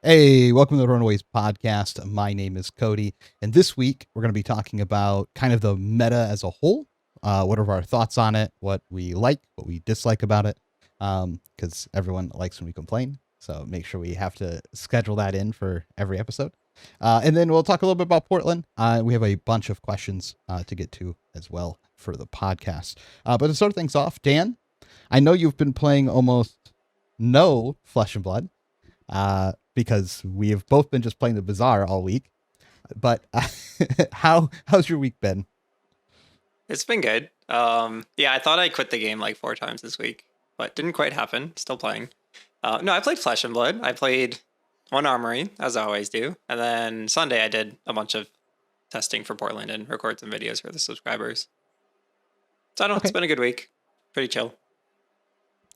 Hey, welcome to the Runaways podcast. My name is Cody, and this week we're going to be talking about kind of the meta as a whole. What are our thoughts on it? What we like, what we dislike about it? Because everyone likes when we complain, so make sure we have to schedule that in for every episode. And then we'll talk a little bit about Portland. We have a bunch of questions to get to as well for the podcast. But to start things off, Dan, I know you've been playing almost no Flesh and Blood because we have both been just playing the Bazaar all week. But how's your week been? It's been good. Yeah, I thought I quit the game like 4 times this week, but didn't quite happen. Still playing. No, I played Flesh and Blood. I played one Armory, as I always do. And then Sunday I did a bunch of testing for Portland and record some videos for the subscribers. So I don't know, it's Okay. been a good week. Pretty chill.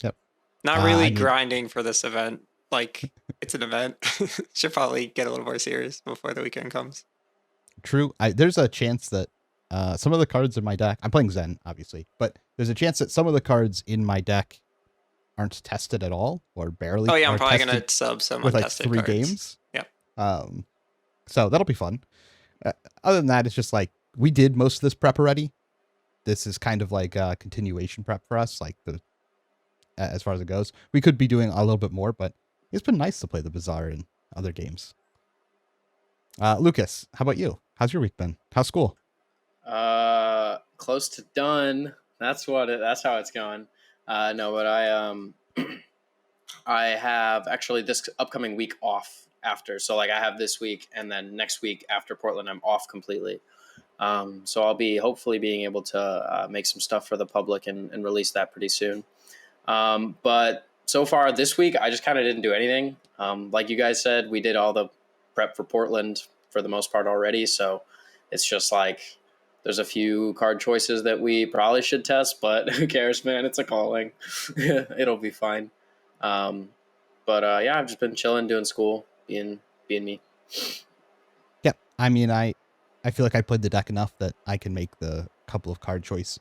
Yep. Not I really mean, grinding for this event. Like, it's an event. Should probably get a little more serious before the weekend comes. true. There's a chance that some of the cards in my deck, I'm playing Zen, obviously, but there's a chance that some of the cards in my deck aren't tested at all or barely Oh yeah, I'm are probably tested gonna sub some with like untested 3 games. Yep. Um, so that'll be fun. Other than that, it's just like we did most of this prep already. This is kind of like a continuation prep for us, like the as far as it goes. We could be doing a little bit more, but it's been nice to play the Bazaar and other games. Lucas, how about you? How's your week been? How's school? Close to done. That's how it's going. No, but I have actually this upcoming week off after. So like I have this week and then next week after Portland, I'm off completely. So I'll be hopefully being able to make some stuff for the public and release that pretty soon. But so far this week, I just kind of didn't do anything. Like you guys said, we did all the prep for Portland for the most part already. So it's just like there's a few card choices that we probably should test, but who cares, man? It's a calling. It'll be fine. Um, but yeah, I've just been chilling, doing school, being me. Yeah, I mean, I feel like I played the deck enough that I can make the couple of card choice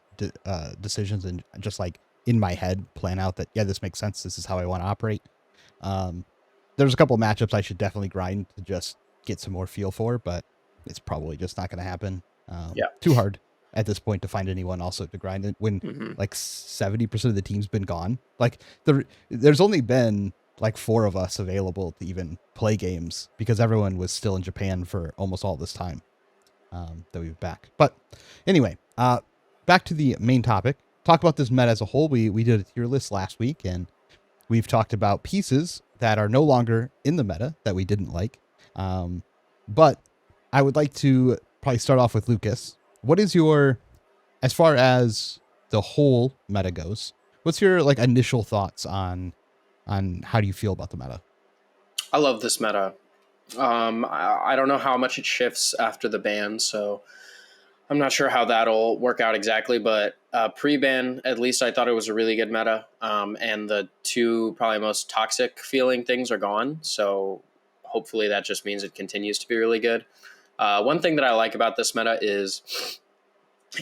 decisions and just like in my head plan out that yeah, this makes sense. This is how I want to operate. Um, there's a couple of matchups I should definitely grind to just get some more feel for, but it's probably just not going to happen. Yeah. Too hard at this point to find anyone also to grind it when Mm-hmm. like 70% of the team's been gone. Like there's only been like 4 of us available to even play games because everyone was still in Japan for almost all this time that we were back. But anyway, back to the main topic. Talk about this meta as a whole. We did a tier list last week, and we've talked about pieces that are no longer in the meta that we didn't like. But I would like to probably start off with Lucas. What is your, as far as the whole meta goes, what's your like initial thoughts on how do you feel about the meta? I love this meta. I don't know how much it shifts after the ban, so I'm not sure how that'll work out exactly, but pre-ban, at least I thought it was a really good meta. And the two probably most toxic feeling things are gone. So hopefully that just means it continues to be really good. One thing that I like about this meta is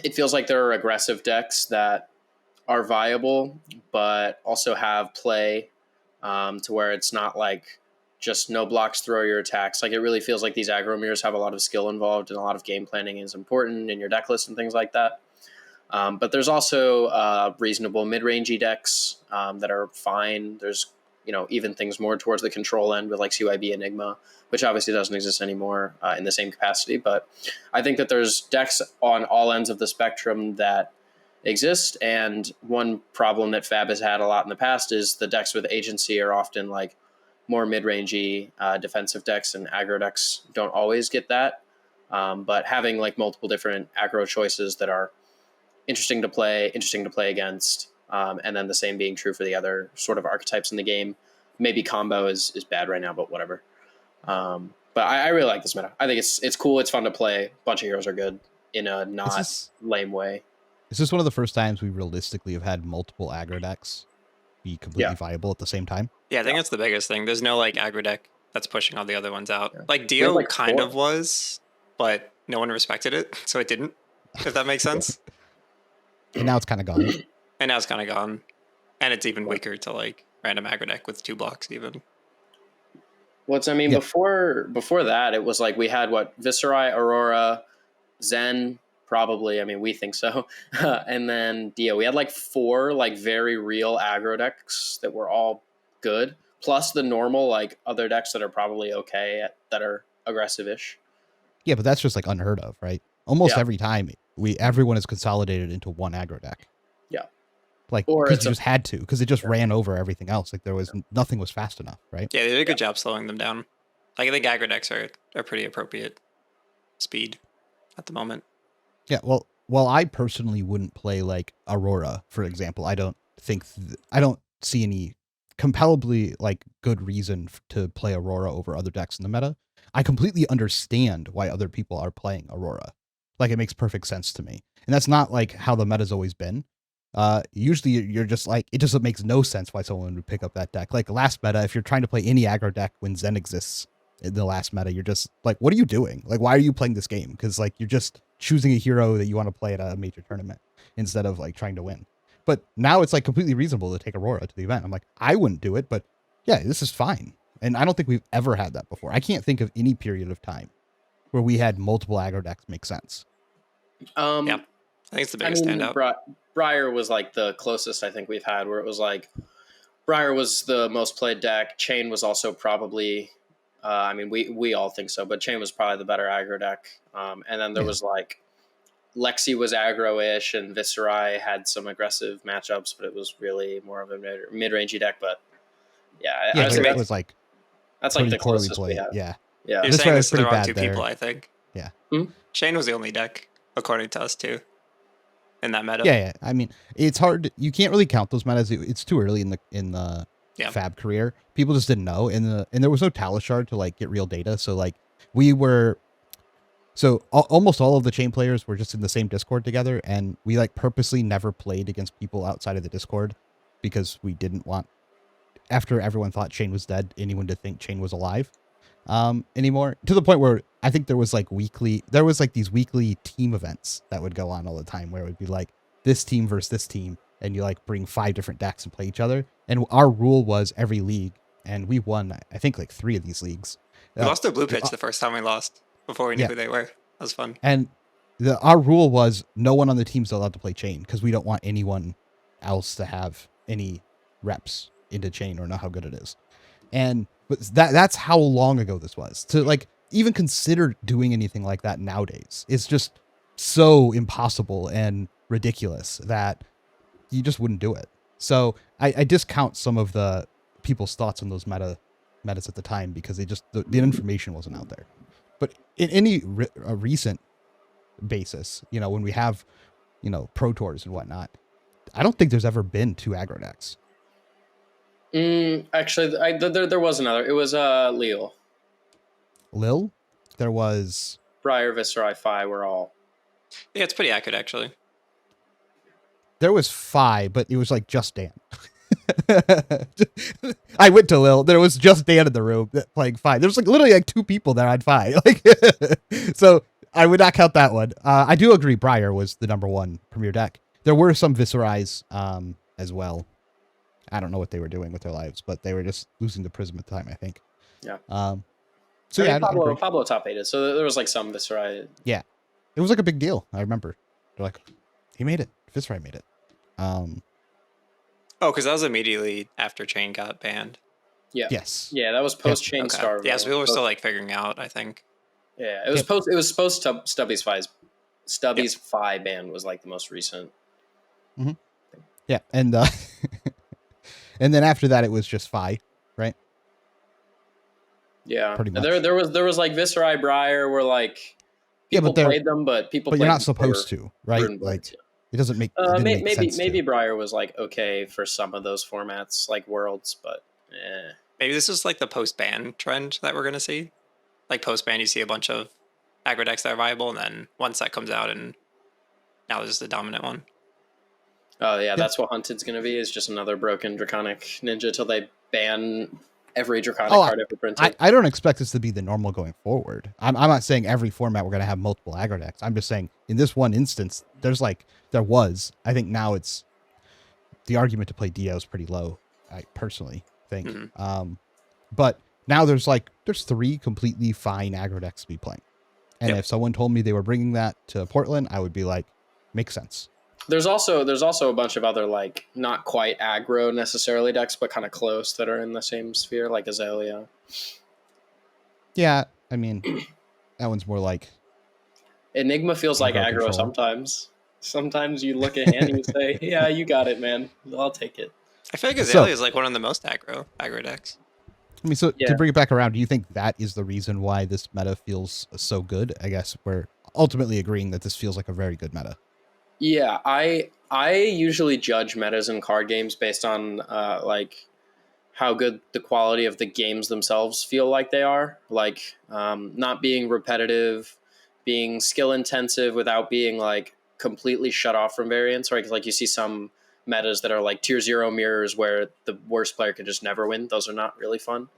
it feels like there are aggressive decks that are viable, but also have play to where it's not like just no blocks, throw your attacks. Like it really feels like these aggro mirrors have a lot of skill involved and a lot of game planning is important in your deck list and things like that. But there's also reasonable mid-rangey decks that are fine. There's even things more towards the control end with like CYB Enigma, which obviously doesn't exist anymore in the same capacity. But I think that there's decks on all ends of the spectrum that exist. And one problem that FAB has had a lot in the past is the decks with agency are often like more mid-rangey defensive decks, and aggro decks don't always get that. But having like multiple different aggro choices that are interesting to play against, and then the same being true for the other sort of archetypes in the game. Maybe combo is bad right now, but whatever. But I really like this meta. I think it's cool. It's fun to play. A bunch of heroes are good in a not lame way. Is this one of the first times we realistically have had multiple aggro decks be completely viable at the same time? Yeah, I think that's the biggest thing. There's no like aggro deck that's pushing all the other ones out. Yeah. Like Dio like kind of was, but no one respected it, so it didn't. If that makes sense. And now it's kind of gone. And now it's kind of gone, and it's even weaker to like random aggro deck with 2 blocks even. What's I mean Yeah. before that it was like we had what Viserai, Aurora, Zen, probably. I mean we think so, and then Dio. We had like 4 like very real aggro decks that were all good, plus the normal like other decks that are probably okay that are aggressive-ish. Yeah, but that's just like unheard of, right? Almost Yeah, every time everyone is consolidated into one aggro deck. yeah. Like, Or because it's you a just had to, because it just yeah. ran over everything else. Like there was nothing was fast enough, right? Yeah, they did a Yeah. good job slowing them down. Like, I think aggro decks are pretty appropriate speed at the moment. Yeah, well, I personally wouldn't play like Aurora, for example. I don't think I don't see any compellably like good reason to play Aurora over other decks in the meta. I completely understand why other people are playing Aurora. Like it makes perfect sense to me. And that's not like how the meta's always been. Usually you're just like it just makes no sense why someone would pick up that deck. Like last meta, if you're trying to play any aggro deck when Zen exists in the last meta, you're just like, what are you doing? Like, why are you playing this game? Because like you're just choosing a hero that you want to play at a major tournament instead of like trying to win. But now it's like completely reasonable to take Aurora to the event. I'm like, I wouldn't do it, but yeah, this is fine. And I don't think we've ever had that before. I can't think of any period of time where we had multiple aggro decks make sense. Yeah, I think it's the biggest standout. Briar was like the closest I think we've had where it was like Briar was the most played deck. Chain was also probably, I mean, we all think so, but Chain was probably the better aggro deck. And then there was like Lexi was aggro-ish, and Viserai had some aggressive matchups, but it was really more of a mid-rangey deck. But yeah, Yeah, I but say it was like that's like pretty the poorly closest we played. have. Yeah. Yeah. You're This saying guy this was is the pretty wrong bad two there. people, I think. Yeah. Shane was the only deck, according to us, too, in that meta. Yeah. I mean, it's hard. You can't really count those metas. It's too early in the FAB career. People just didn't know, and there was no Talus shard to like get real data. So like we were, almost all of the chain players were just in the same Discord together, and we like purposely never played against people outside of the Discord because we didn't want, after everyone thought Chain was dead, anyone to think Chain was alive anymore, to the point where I think there was like these weekly team events that would go on all the time where it would be like this team versus this team, and you like bring 5 different decks and play each other. And our rule was every league, and we won I think like 3 of these leagues. We lost to Blue Pitch the first time we lost before we knew who they were. That was fun. And our rule was no one on the team's allowed to play Chain because we don't want anyone else to have any reps into Chain or know how good it is. But that's how long ago this was. To like even consider doing anything like that nowadays is just so impossible and ridiculous that you just wouldn't do it. So I discount some of the people's thoughts on those metas at the time because the information wasn't out there. But in any recent basis, when we have, pro tours and whatnot, I don't think there's ever been 2 aggro decks. Actually, there was another. It was Lille. Lil? There was Briar, Viserai, Phi were all. Yeah, it's pretty accurate, actually. There was Phi, but it was like just Dan. I went to Lil. There was just Dan in the room playing Phi. There was like literally like 2 people that had Phi. Like, so I would not count that one. I do agree Briar was the number 1 premier deck. There were some Viserais as well. I don't know what they were doing with their lives, but they were just losing the Prism at the time, I think. Yeah. So yeah, Pablo top 8'd, so there was like some Viserai. Yeah, it was like a big deal. I remember. They're like, he made it. Viserai made it. Because that was immediately after Chain got banned. Yeah. Yes. Yeah, that was post Chain Star. Yeah, so people were still like figuring out, I think. Yeah, it was post. It was post Stubby's Phi ban was like the most recent. Mm-hmm. Yeah, and and then after that it was just Phi, right? Yeah, pretty much. There was like Viserai, Briar were like people played them, but people. But you're not supposed to, right? Like it doesn't make. Maybe Briar was like okay for some of those formats, like Worlds, but maybe this is like the post ban trend that we're gonna see. Like post ban, you see a bunch of aggro decks that are viable, and then once that comes out, and now this is the dominant one. Oh yeah, that's what Hunted's gonna be. Is just another broken Draconic Ninja till they ban every Draconic card ever printed. I don't expect this to be the normal going forward. I'm not saying every format we're gonna have multiple aggro decks. I'm just saying in this one instance, there was. I think now it's the argument to play Dio is pretty low. I personally think. Mm-hmm. But now there's 3 completely fine aggro decks to be playing. And Yep. if someone told me they were bringing that to Portland, I would be like, makes sense. There's also a bunch of other like not quite aggro necessarily decks, but kind of close that are in the same sphere, like Azalea. Yeah, I mean, that one's more like Enigma feels like aggro aggro control. sometimes. Sometimes you look at hand and you say, "Yeah, you got it, man. I'll take it." I feel like So- Azalea is like one of the most aggro decks. I mean, so Yeah. to bring it back around, do you think that is the reason why this meta feels so good? I guess we're ultimately agreeing that this feels like a very good meta. Yeah, I usually judge metas in card games based on like how good the quality of the games themselves feel like they are. Like not being repetitive, being skill intensive without being like completely shut off from variance. Right, like you see some metas that are like tier 0 mirrors where the worst player can just never win. Those are not really fun.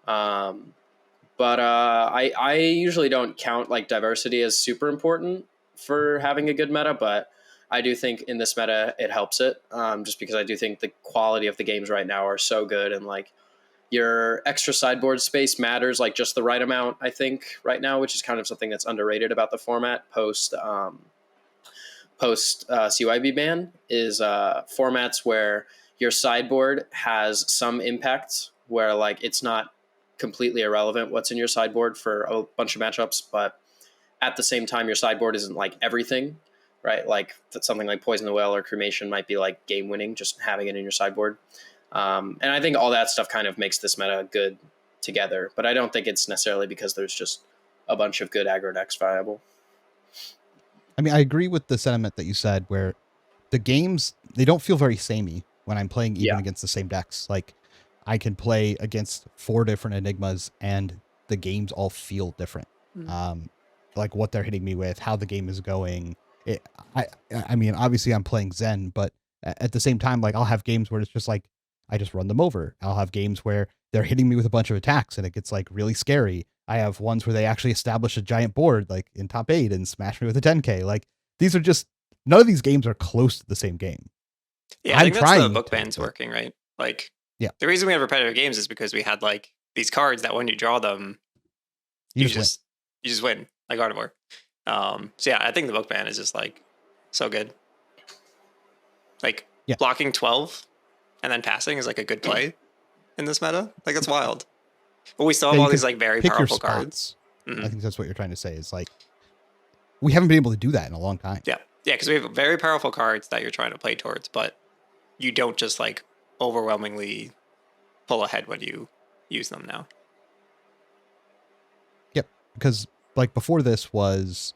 But I usually don't count like diversity as super important for having a good meta, but I do think in this meta it helps it, just because I do think the quality of the games right now are so good, and like your extra sideboard space matters like just the right amount, I think, right now, which is kind of something that's underrated about the format post CYB ban is formats where your sideboard has some impact, where like it's not completely irrelevant what's in your sideboard for a bunch of matchups, but at the same time your sideboard isn't like everything, right? Like something like Poison the Well or Cremation might be like game winning just having it in your sideboard. And I think all that stuff kind of makes this meta good together, but I don't think it's necessarily because there's just a bunch of good aggro decks viable. I mean, I agree with the sentiment that you said where the games, they don't feel very samey when I'm playing even Yeah. against the same decks. Like I can play against 4 different Enigmas and the games all feel different. Like what they're hitting me with, how the game is going. I mean, obviously I'm playing Zen, but at the same time, like I'll have games where it's just like, I just run them over. I'll have games where they're hitting me with a bunch of attacks and it gets like really scary. I have ones where they actually establish a giant board like in top 8 and smash me with a 10K. Like these are just, none of these games are close to the same game. Yeah, I think that's the trying book to, ban's but- working, right? Like, Yeah. the reason we have repetitive games is because we had like these cards that when you draw them, You you just just win, like Gardevoir. So yeah, I think the book ban is just like so good. Like Yeah. blocking 12 and then passing is like a good play in this meta. Like it's wild. But we still have Yeah, you all these can like very pick your powerful cards. spots. Mhm. I think that's what you're trying to say is like, we haven't been able to do that in a long time. Yeah, because we have very powerful cards that you're trying to play towards, but you don't just like overwhelmingly pull ahead when you use them now. Yep. Because like before this was,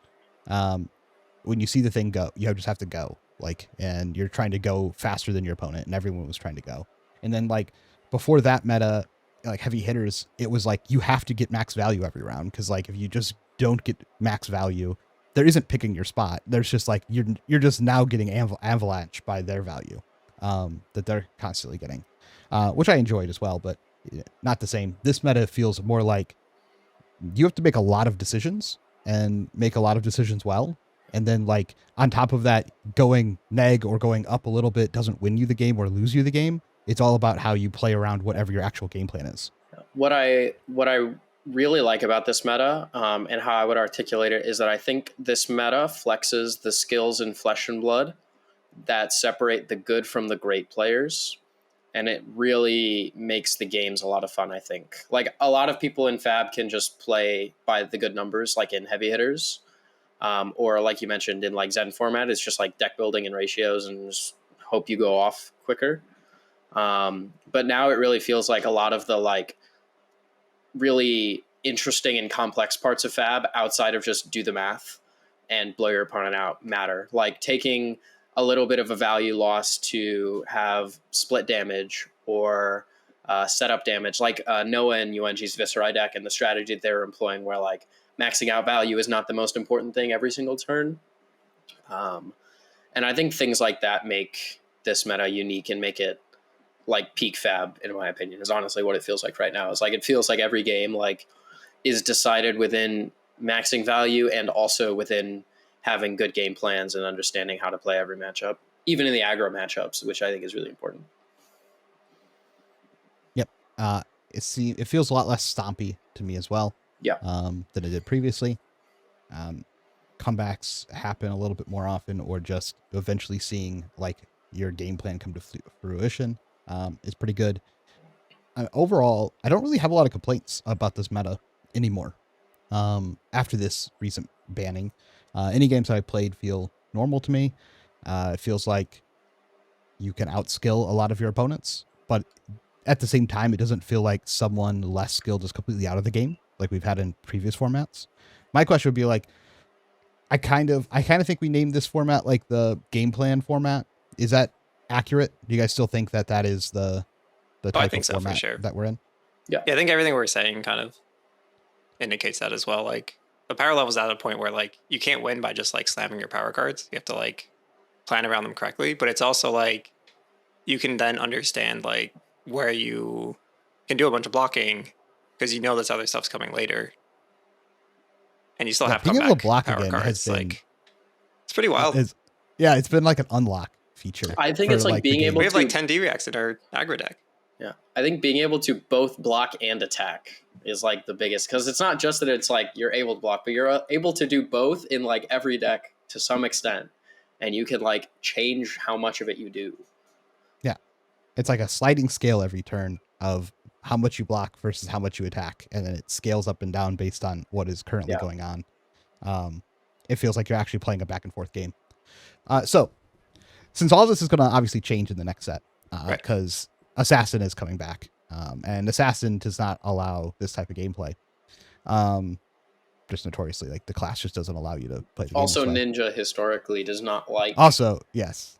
when you see the thing go, you just have to go, like, and you're trying to go faster than your opponent, and everyone was trying to go. And then like before that meta, like heavy hitters, it was like you have to get max value every round, because like if you just don't get max value, there isn't picking your spot. There's just like you're just now getting avalanche by their value, that they're constantly getting, which I enjoyed as well, but not the same. This meta feels more like you have to make a lot of decisions and make a lot of decisions well. And then like on top of that, going neg or going up a little bit doesn't win you the game or lose you the game. It's all about how you play around whatever your actual game plan is. What I really like about this meta, and how I would articulate it, is that I think this meta flexes the skills in Flesh and Blood that separate the good from the great players, and it really makes the games a lot of fun. I think like a lot of people in FAB can just play by the good numbers, like in heavy hitters, or like you mentioned in like Zen format, it's just like deck building and ratios and just hope you go off quicker. But now it really feels like a lot of the like really interesting and complex parts of FAB outside of just do the math and blow your opponent out matter. Like taking a little bit of a value loss to have split damage or setup damage, like Noah and UNG's Viserai deck and the strategy that they're employing, where like maxing out value is not the most important thing every single turn. And I think things like that make this meta unique and make it like peak FAB, in my opinion, is honestly what it feels like right now. It's like it feels like every game like is decided within maxing value and also within having good game plans and understanding how to play every matchup, even in the aggro matchups, which I think is really important. Yep. it feels a lot less stompy to me as well. Yeah. Than it did previously. Comebacks happen a little bit more often, or just eventually seeing like your game plan come to fruition is pretty good. Overall, I don't really have a lot of complaints about this meta anymore. After this recent banning, any games that I played feel normal to me. It feels like you can outskill a lot of your opponents, but at the same time, it doesn't feel like someone less skilled is completely out of the game like we've had in previous formats. My question would be like, I kind of think we named this format like the game plan format. Is that accurate? Do you guys still think that that is the type of format for sure. that we're in? Yeah, I think everything we're saying kind of indicates that as well. Like the power level's at a point where like you can't win by just like slamming your power cards. You have to like plan around them correctly. But it's also like you can then understand like where you can do a bunch of blocking because you know this other stuff's coming later. And you still have being able to block power again cards. has been Like, it's pretty wild. It's been like an unlock feature. I think it's like being able we have like 10 D-Reacts in our aggro deck. Yeah, I think being able to both block and attack is like the biggest, because it's not just that it's like you're able to block, but you're able to do both in like every deck to some extent, and you can like change how much of it you do. Yeah, it's like a sliding scale every turn of how much you block versus how much you attack, and then it scales up and down based on what is currently going on. It feels like you're actually playing a back and forth game. So since all this is going to obviously change in the next set, because Assassin is coming back, and Assassin does not allow this type of gameplay. Just notoriously, like the class just doesn't allow you to play the game Also, this way. Ninja historically does not like. Also, yes,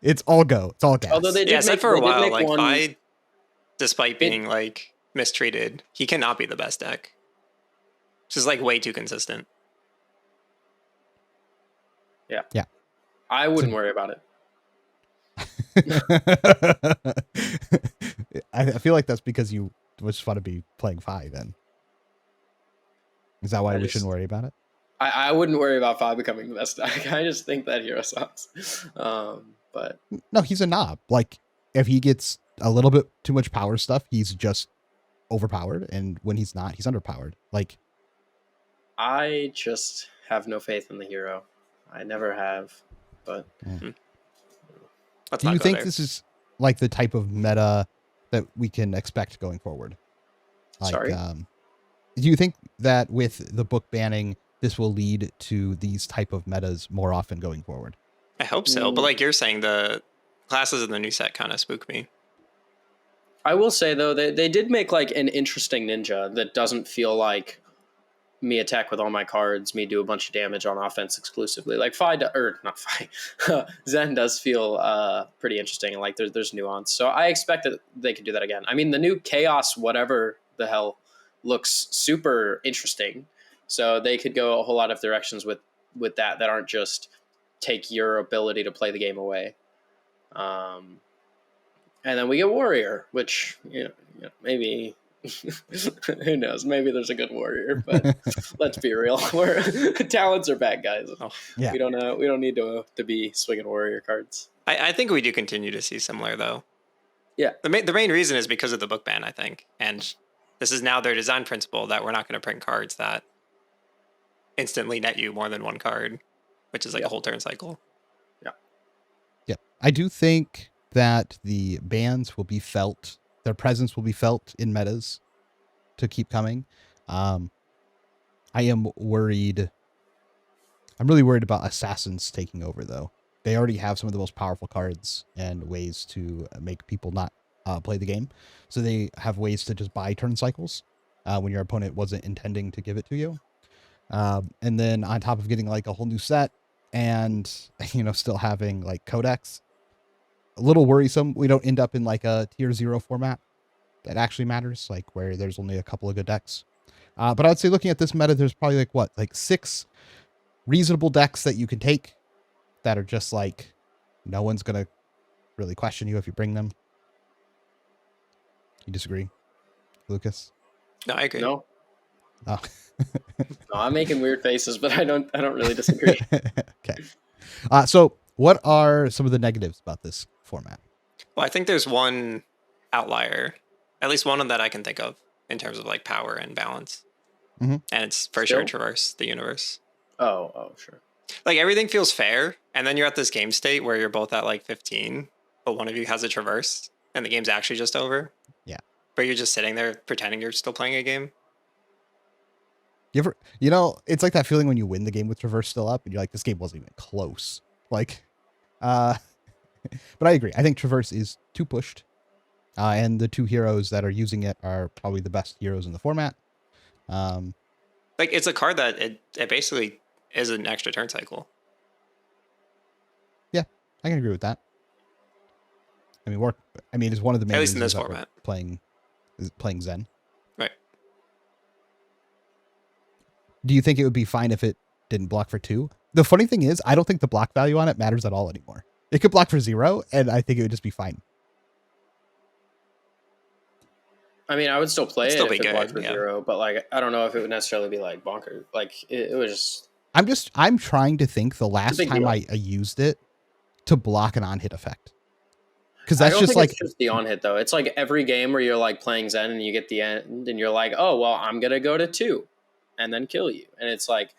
it's all go. It's all gas. Although they did said for a while, like Fi, despite being like mistreated, he cannot be the best deck. Which is like way too consistent. Yeah. I wouldn't worry about it. I feel like that's because you just want to be playing Fi then. Is that why we shouldn't worry about it? I wouldn't worry about Fi becoming the best deck. I just think that hero sucks. But no, he's a knob. Like if he gets a little bit too much power stuff, he's just overpowered, and when he's not, he's underpowered. Like I just have no faith in the hero. I never have. But do you think this is like the type of meta that we can expect going forward? Like, sorry? Do you think that with the book banning, this will lead to these type of metas more often going forward? I hope so. But like you're saying, the classes in the new set kind of spook me. I will say, though, they did make like an interesting ninja that doesn't feel like me attack with all my cards, me do a bunch of damage on offense exclusively. Like Zen does feel pretty interesting, and like there's nuance. So I expect that they could do that again. I mean, the new Chaos, whatever the hell, looks super interesting. So they could go a whole lot of directions with that aren't just take your ability to play the game away. And then we get Warrior, which maybe who knows? Maybe there's a good Warrior, but let's be real. Talents are bad, guys. We don't need to be swinging Warrior cards. I think we do continue to see similar though. Yeah. The main reason is because of the book ban, I think, and this is now their design principle that we're not going to print cards that instantly net you more than one card, which is like a whole turn cycle. Yeah, I do think that the bans will be felt. Their presence will be felt in metas to keep coming. I am worried. I'm really worried about Assassins taking over, though. They already have some of the most powerful cards and ways to make people not play the game. So they have ways to just buy turn cycles when your opponent wasn't intending to give it to you. And then on top of getting like a whole new set and, still having like codex, a little worrisome. We don't end up in like a tier 0 format that actually matters, like where there's only a couple of good decks. But I'd say looking at this meta, there's probably like 6 reasonable decks that you can take that are just like, no one's going to really question you if you bring them. You disagree, Lucas? No, I agree. No. Oh. No, I'm making weird faces, but I don't really disagree. Okay. So what are some of the negatives about this format? Well, I think there's one outlier At least one of that I can think of in terms of like power and balance. Mhm. And it's for sure traverse the universe. Oh, sure. Like everything feels fair, and then you're at this game state where you're both at like 15, but one of you has a traverse, and the game's actually just over. Yeah. But you're just sitting there pretending you're still playing a game. It's like that feeling when you win the game with traverse still up, and you're like, this game wasn't even close. Like, but I agree. I think traverse is too pushed, and the two heroes that are using it are probably the best heroes in the format. Like it's a card that it basically is an extra turn cycle. Yeah, I can agree with that. I mean, it's one of the main at least in reasons this that format. we're playing Zen. Right. Do you think it would be fine if it didn't block for 2? The funny thing is, I don't think the block value on it matters at all anymore. It could block for 0, and I think it would just be fine. I mean, I would still play It'd still it if be it blocked good, for 0, but like I don't know if it would necessarily be like bonkers. Like it was just I'm trying to think the last time deal. I used it to block an on-hit effect. Because I that's don't just think like it's just the on hit though. It's like every game where you're like playing Zen and you get the end and you're like, oh well, I'm gonna go to 2, and then kill you, and it's like,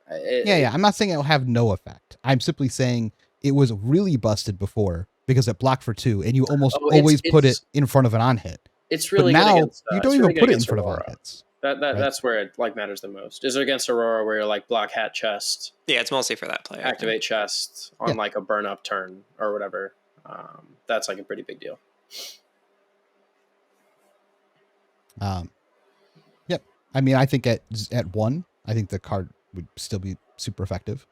yeah. I'm not saying it will have no effect. I'm simply saying it was really busted before because it blocked for 2, and you almost always put it in front of an on-hit. It's really but now good against, you don't even put it in front of on-hits. That's where it like matters the most. Is it against Aurora where you're like block hat chest? Yeah, it's mostly for that play. Activate chest on like a burn up turn or whatever. That's like a pretty big deal. Yep. I mean, I think at 1, I think the card would still be super effective,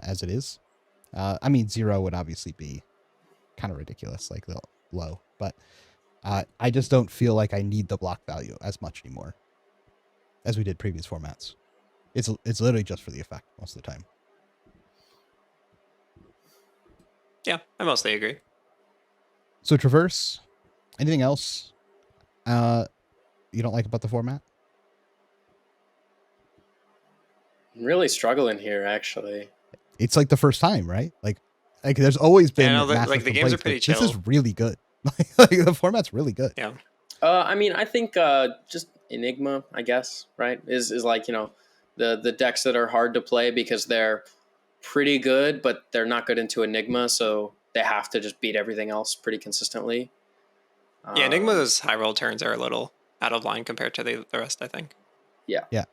as it is. I mean, 0 would obviously be kind of ridiculous, like the low, but I just don't feel like I need the block value as much anymore as we did previous formats. It's literally just for the effect most of the time. Yeah, I mostly agree. So traverse, anything else you don't like about the format? I'm really struggling here, actually. It's like the first time, right? Like there's always been like the games are pretty chill. This is really good. Like the format's really good. Yeah. I mean, I think just Enigma, I guess, right? Is like, the decks that are hard to play because they're pretty good, but they're not good into Enigma, so they have to just beat everything else pretty consistently. Yeah, Enigma's high roll turns are a little out of line compared to the rest, I think. Yeah. Yeah.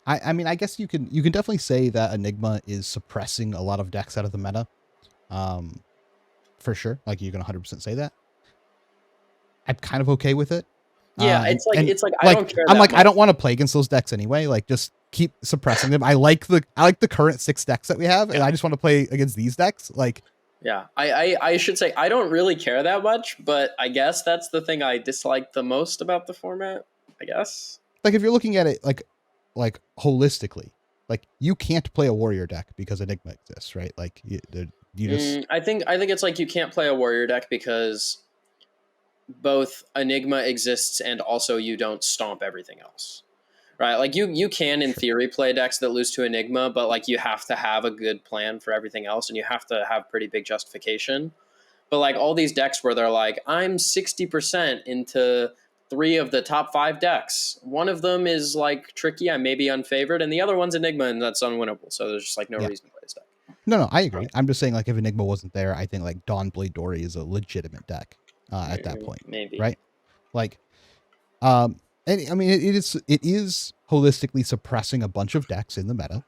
I mean, I guess you can definitely say that Enigma is suppressing a lot of decks out of the meta. For sure. Like you can 100% say that. I'm kind of okay with it. Yeah, it's like I don't care. I'm like much. I don't want to play against those decks anyway. Like just keep suppressing them. I like the current 6 decks that we have, and I just want to play against these decks. Like yeah, I should say I don't really care that much, but I guess that's the thing I dislike the most about the format. I guess. Like if you're looking at it like holistically, like you can't play a warrior deck because Enigma exists, right? Like you just. I think it's like you can't play a warrior deck because both Enigma exists and also you don't stomp everything else, right? Like you can in theory play decks that lose to Enigma, but like you have to have a good plan for everything else and you have to have pretty big justification. But like all these decks where they're like, I'm 60% into 3 of the top 5 decks. One of them is like tricky, I may be unfavored, and the other one's Enigma and that's unwinnable. So there's just like no reason to play this deck. No, I agree. I'm just saying like if Enigma wasn't there, I think like Dawnblade Dory is a legitimate deck. At that point, maybe, right? Like, and I mean, it is holistically suppressing a bunch of decks in the meta,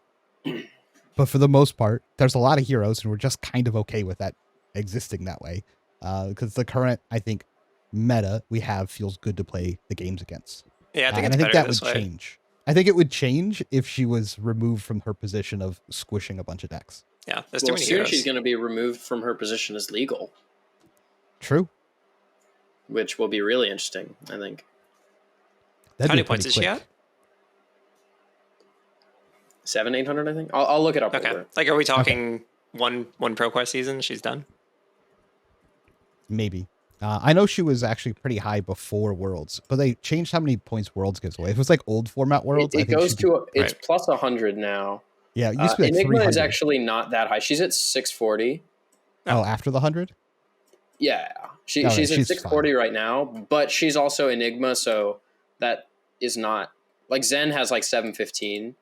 but for the most part, there's a lot of heroes, and we're just kind of okay with that existing that way, because the current, I think, meta we have feels good to play the games against. Yeah, I think that would change. I think it would change if she was removed from her position of squishing a bunch of decks. Yeah, there's too many soon heroes. She's going to be removed from her position as legal. True. Which will be really interesting, I think. How many points is she at? 700-800, I think. I'll look it up. Okay. Like, are we talking one ProQuest season? She's done. Maybe. I know she was actually pretty high before Worlds, but they changed how many points Worlds gives away. If it was like old format Worlds, it goes to it's plus 100 now. Yeah, it used to be like Enigma 300. is actually not that high. She's at 640. Oh, after the 100? Yeah, Oh, she's at she's 640 right now, but she's also Enigma, so that is not like Zen has like 715,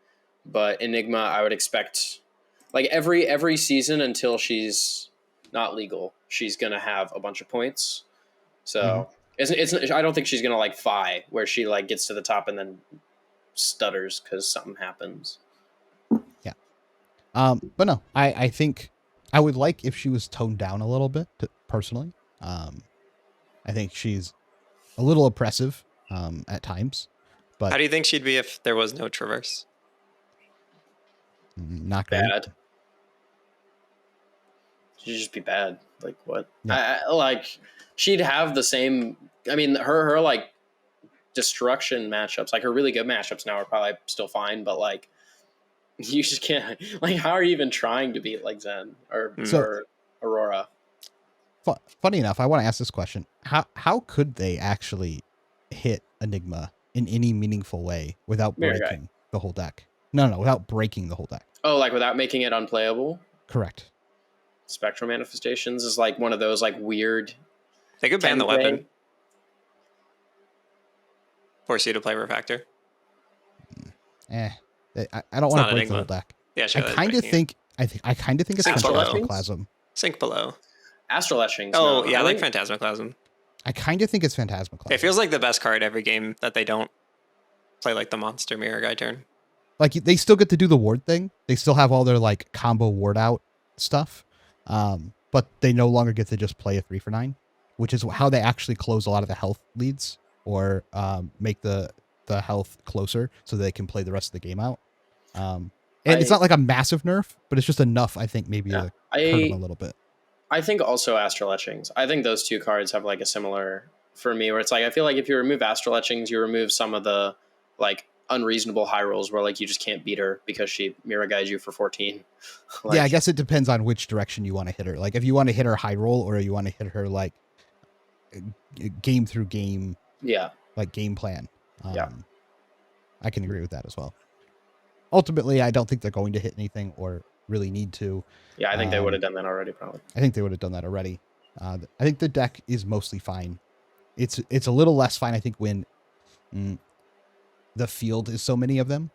but Enigma I would expect like every season until she's not legal, she's gonna have a bunch of points. So it's I don't think she's gonna like Phi where she like gets to the top and then stutters because something happens. Yeah. But no, I think I would like if she was toned down a little bit personally. I think she's a little oppressive at times, but How do you think she'd be if there was no traverse? not great. Bad. She'd just be bad. Like what? Yeah. I like she'd have the same. I mean, her like destruction matchups, like her really good matchups now are probably still fine, but like you just can't. Like, how are you even trying to beat like Zen or Aurora? Funny enough, I want to ask this question: How could they actually hit Enigma in any meaningful way without Mirror breaking Guy. the whole deck? No, without breaking the whole deck. Oh, like without making it unplayable. Correct. Spectral Manifestations is like one of those like weird. They could ban the 10-play. weapon. Force you to play Refactor. I don't want not to break the Enigma. whole deck. Yeah, sure. I kind of think it's Sink below. Phantasmaclasm. Sink below. Astral Etchings. Oh, no, yeah, I like think- Phantasmaclasm. I kind of think it's Phantasmaclasm. It feels like the best card every game that they don't play like the monster mirror guy turn. Like they still get to do the ward thing. They still have all their like combo ward out stuff. But they no longer get to just play a 3-for-9, which is how they actually close a lot of the health leads or make the health closer so they can play the rest of the game out. And it's not like a massive nerf, but it's just enough, I think, maybe to hurt them a little bit. I think also Astral Etchings. I think those two cards have like a similar for me where it's like I feel like if you remove Astral Etchings, you remove some of the like unreasonable high rolls where like you just can't beat her because she mirror guides you for 14. Like, yeah, I guess it depends on which direction you want to hit her. Like if you want to hit her high roll or you want to hit her like game through game, yeah, like game plan. Yeah. I can agree with that as well. Ultimately, I don't think they're going to hit anything or really need to. Yeah, I think they would have done that already, probably. I think they would have done that already. I think the deck is mostly fine. It's a little less fine, I think, when the field is so many of them,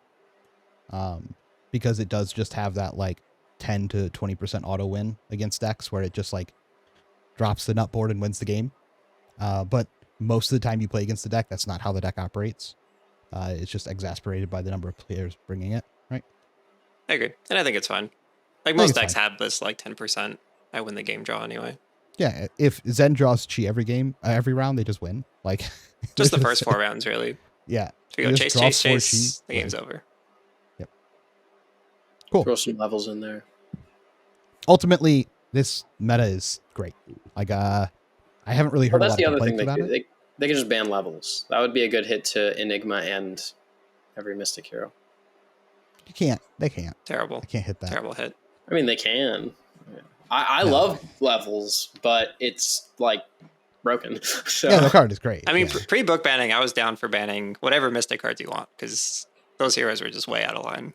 because it does just have that like 10 to 20% auto win against decks where it just like drops the nut board and wins the game. But most of the time you play against the deck, that's not how the deck operates. It's just exasperated by the number of players bringing it, right? I agree. And I think it's fine. Like most decks have this like 10% I win the game draw anyway. Yeah, if Zen draws Chi every game, every round, they just win. Like just the first 4 rounds, really. Yeah. If you go chase, the game's over. Yep. Cool. Throw some levels in there. Ultimately, this meta is great. Like, I haven't really heard a lot of complaints about it. They can just ban levels. That would be a good hit to Enigma and every Mystic hero. You can't. They can't. Terrible. They can't hit that. Terrible hit. I mean, they can. I love levels, but it's like broken. So. Yeah, the card is great. I mean, pre-book banning, I was down for banning whatever Mystic cards you want because those heroes were just way out of line.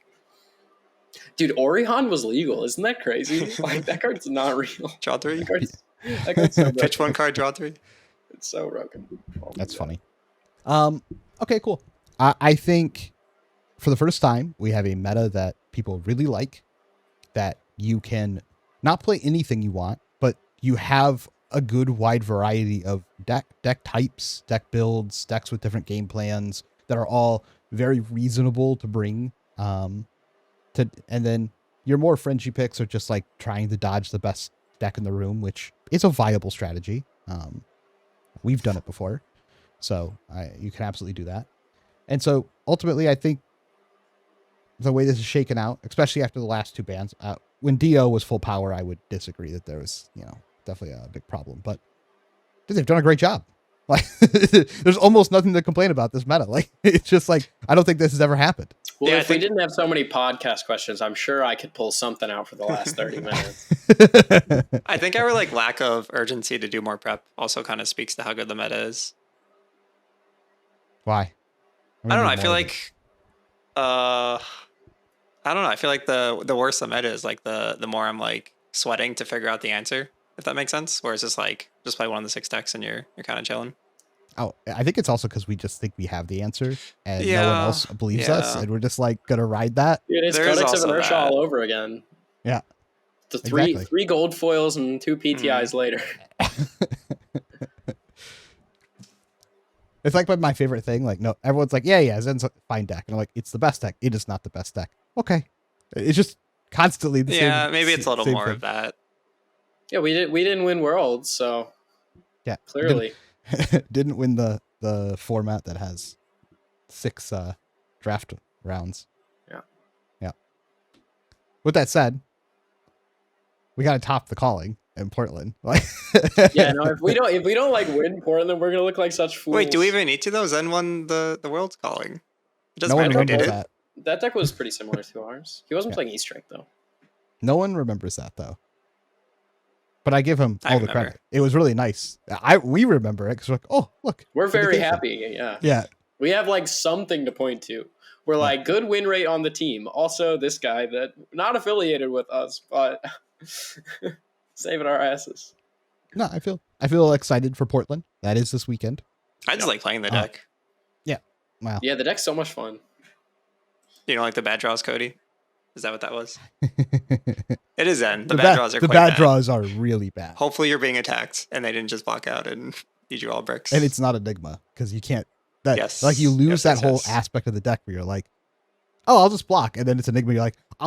Dude, Orion was legal. Isn't that crazy? Like, that card's not real. Draw 3? That card's so broken. Pitch 1 card, draw 3? It's so broken. Oh, that's funny. Okay, cool. I think for the first time, we have a meta that people really like, that you can not play anything you want, but you have a good wide variety of deck types, deck builds, decks with different game plans that are all very reasonable to bring. And then your more fringy picks are just like trying to dodge the best deck in the room, which is a viable strategy. We've done it before, so you can absolutely do that. And so ultimately, I think the way this is shaken out, especially after the last 2 bans, when Dio was full power, I would disagree that there was, definitely a big problem. But they've done a great job. Like, there's almost nothing to complain about this meta. Like, it's just like I don't think this has ever happened. Well, if we didn't have so many podcast questions, I'm sure I could pull something out for the last 30 minutes. I think our like lack of urgency to do more prep also kind of speaks to how good the meta is. Why? I don't know. I feel like, I don't know. I feel like the worse the meta is, like the more I'm like sweating to figure out the answer. if that makes sense. Or is this like just play one of the 6 decks and you're kind of chilling? Oh, I think it's also because we just think we have the answer and no one Yeah, else believes us, yeah. and we're just like gonna ride that. Dude, it's There is Codex of also Inertia that. all over again. Yeah, The exactly. three gold foils and 2 PTIs later. It's like my favorite thing. Like, no, everyone's like, yeah, Zen's a fine deck, and I'm like, it's the best deck. It is not the best deck. Okay, it's just constantly the same. Yeah, maybe it's a little same more thing. of that. Yeah, we didn't win Worlds, so Yeah, clearly. didn't win the format that has 6 draft rounds. Yeah. With that said, we got to top the calling in Portland. Like, Yeah, no, if we don't like win Portland, we're gonna look like such fools. Wait, do we even need to though? Zen won the World's Calling. It doesn't no one matter who did remembers it. that. That deck was pretty similar to ours. He wasn't Yeah. playing East Drake though. No one remembers that though. But I give him I all the remember. credit. It was really nice. We remember it because we're like, oh, look. We're very vindication. happy. Yeah. Yeah. We have like something to point to. We're like good win rate on the team. Also, this guy that not affiliated with us, but saving our asses. No, I feel excited for Portland. That is this weekend. I just like playing the deck. Wow. Yeah, the deck's so much fun. You don't like the bad draws, Cody? Is that what that was? It is Zen. The the bad draws are the quite bad bad. draws are really bad. Hopefully you're being attacked and they didn't just block out and you drew all bricks. And it's not Enigma because you can't. That Yes. like you lose Yes, that yes, whole yes. aspect of the deck where you're like, oh, I'll just block, and then it's Enigma. You're like, I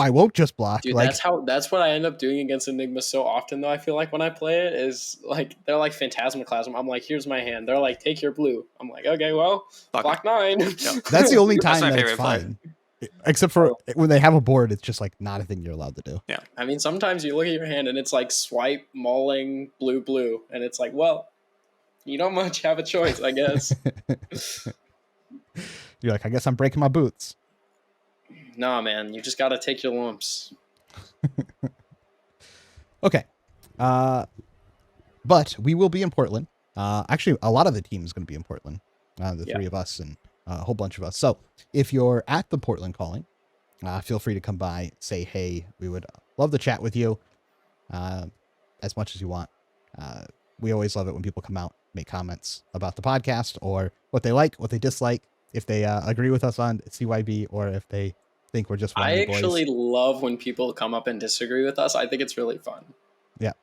won't just block. Dude, like, that's what I end up doing against Enigma so often though. I feel like when I play it is like they're like Phantasmaclasm. I'm like, here's my hand. They're like, take your blue. I'm like, okay, well, block 9. that's the only That's time my that it's favorite play. fine. Except for when they have a board, it's just like not a thing you're allowed to do. I mean, sometimes you look at your hand and it's like swipe, mauling, blue, and it's like, well, you don't much have a choice, I guess. You're like, I guess I'm breaking my boots. Nah, man, you just gotta take your lumps. Okay. But we will be in Portland. Actually, a lot of the team is going to be in Portland. The three of us and a whole bunch of us. So if you're at the Portland Calling, feel free to come by, say hey. We would love to chat with you as much as you want. We always love it when people come out, make comments about the podcast or what they like, what they dislike, if they agree with us on CYB or if they think we're just I whiny boys. actually love when people come up and disagree with us. I think it's really fun. Yeah.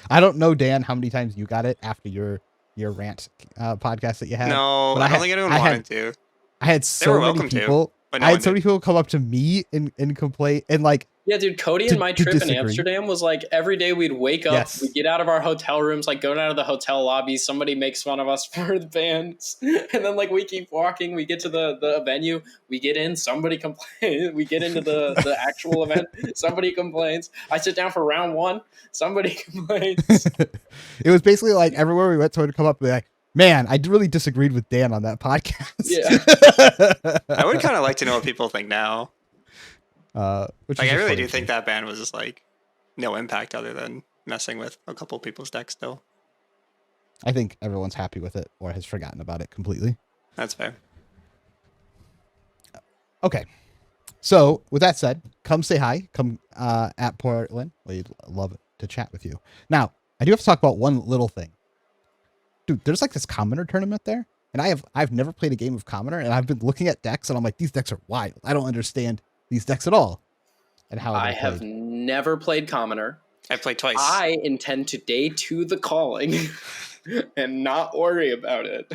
I don't know, Dan, how many times you got it after your rant podcast that you had. No, but I don't think anyone wanted to. I had They so were many welcome people. to, but no I one had so many people come up to me and complain and like, Yeah, dude, Cody To- and my to trip in disagree. Amsterdam was like every day we'd wake up, Yes. we'd get out of our hotel rooms, like going out of the hotel lobby, somebody makes fun of us for the bands. And then like we keep walking, we get to the venue, we get in, somebody complains, we get into the actual event, somebody complains. I sit down for round 1, somebody complains. it was basically like everywhere we went, someone would come up and be like, man, I really disagreed with Dan on that podcast. Yeah. I would kind of like to know what people think now. Which Like, is I a really funny do thing. think that ban was just like no impact other than messing with a couple people's decks still. I think everyone's happy with it or has forgotten about it completely. That's fair. Okay. So with that said, come say hi. Come at Portland. We'd love to chat with you. Now, I do have to talk about one little thing. Dude, there's like this commoner tournament there. And I've never played a game of commoner, and I've been looking at decks and I'm like, these decks are wild. I don't understand these decks at all. And how I they're have played. never played Commoner. I played twice. I intend to day 2 the calling and not worry about it.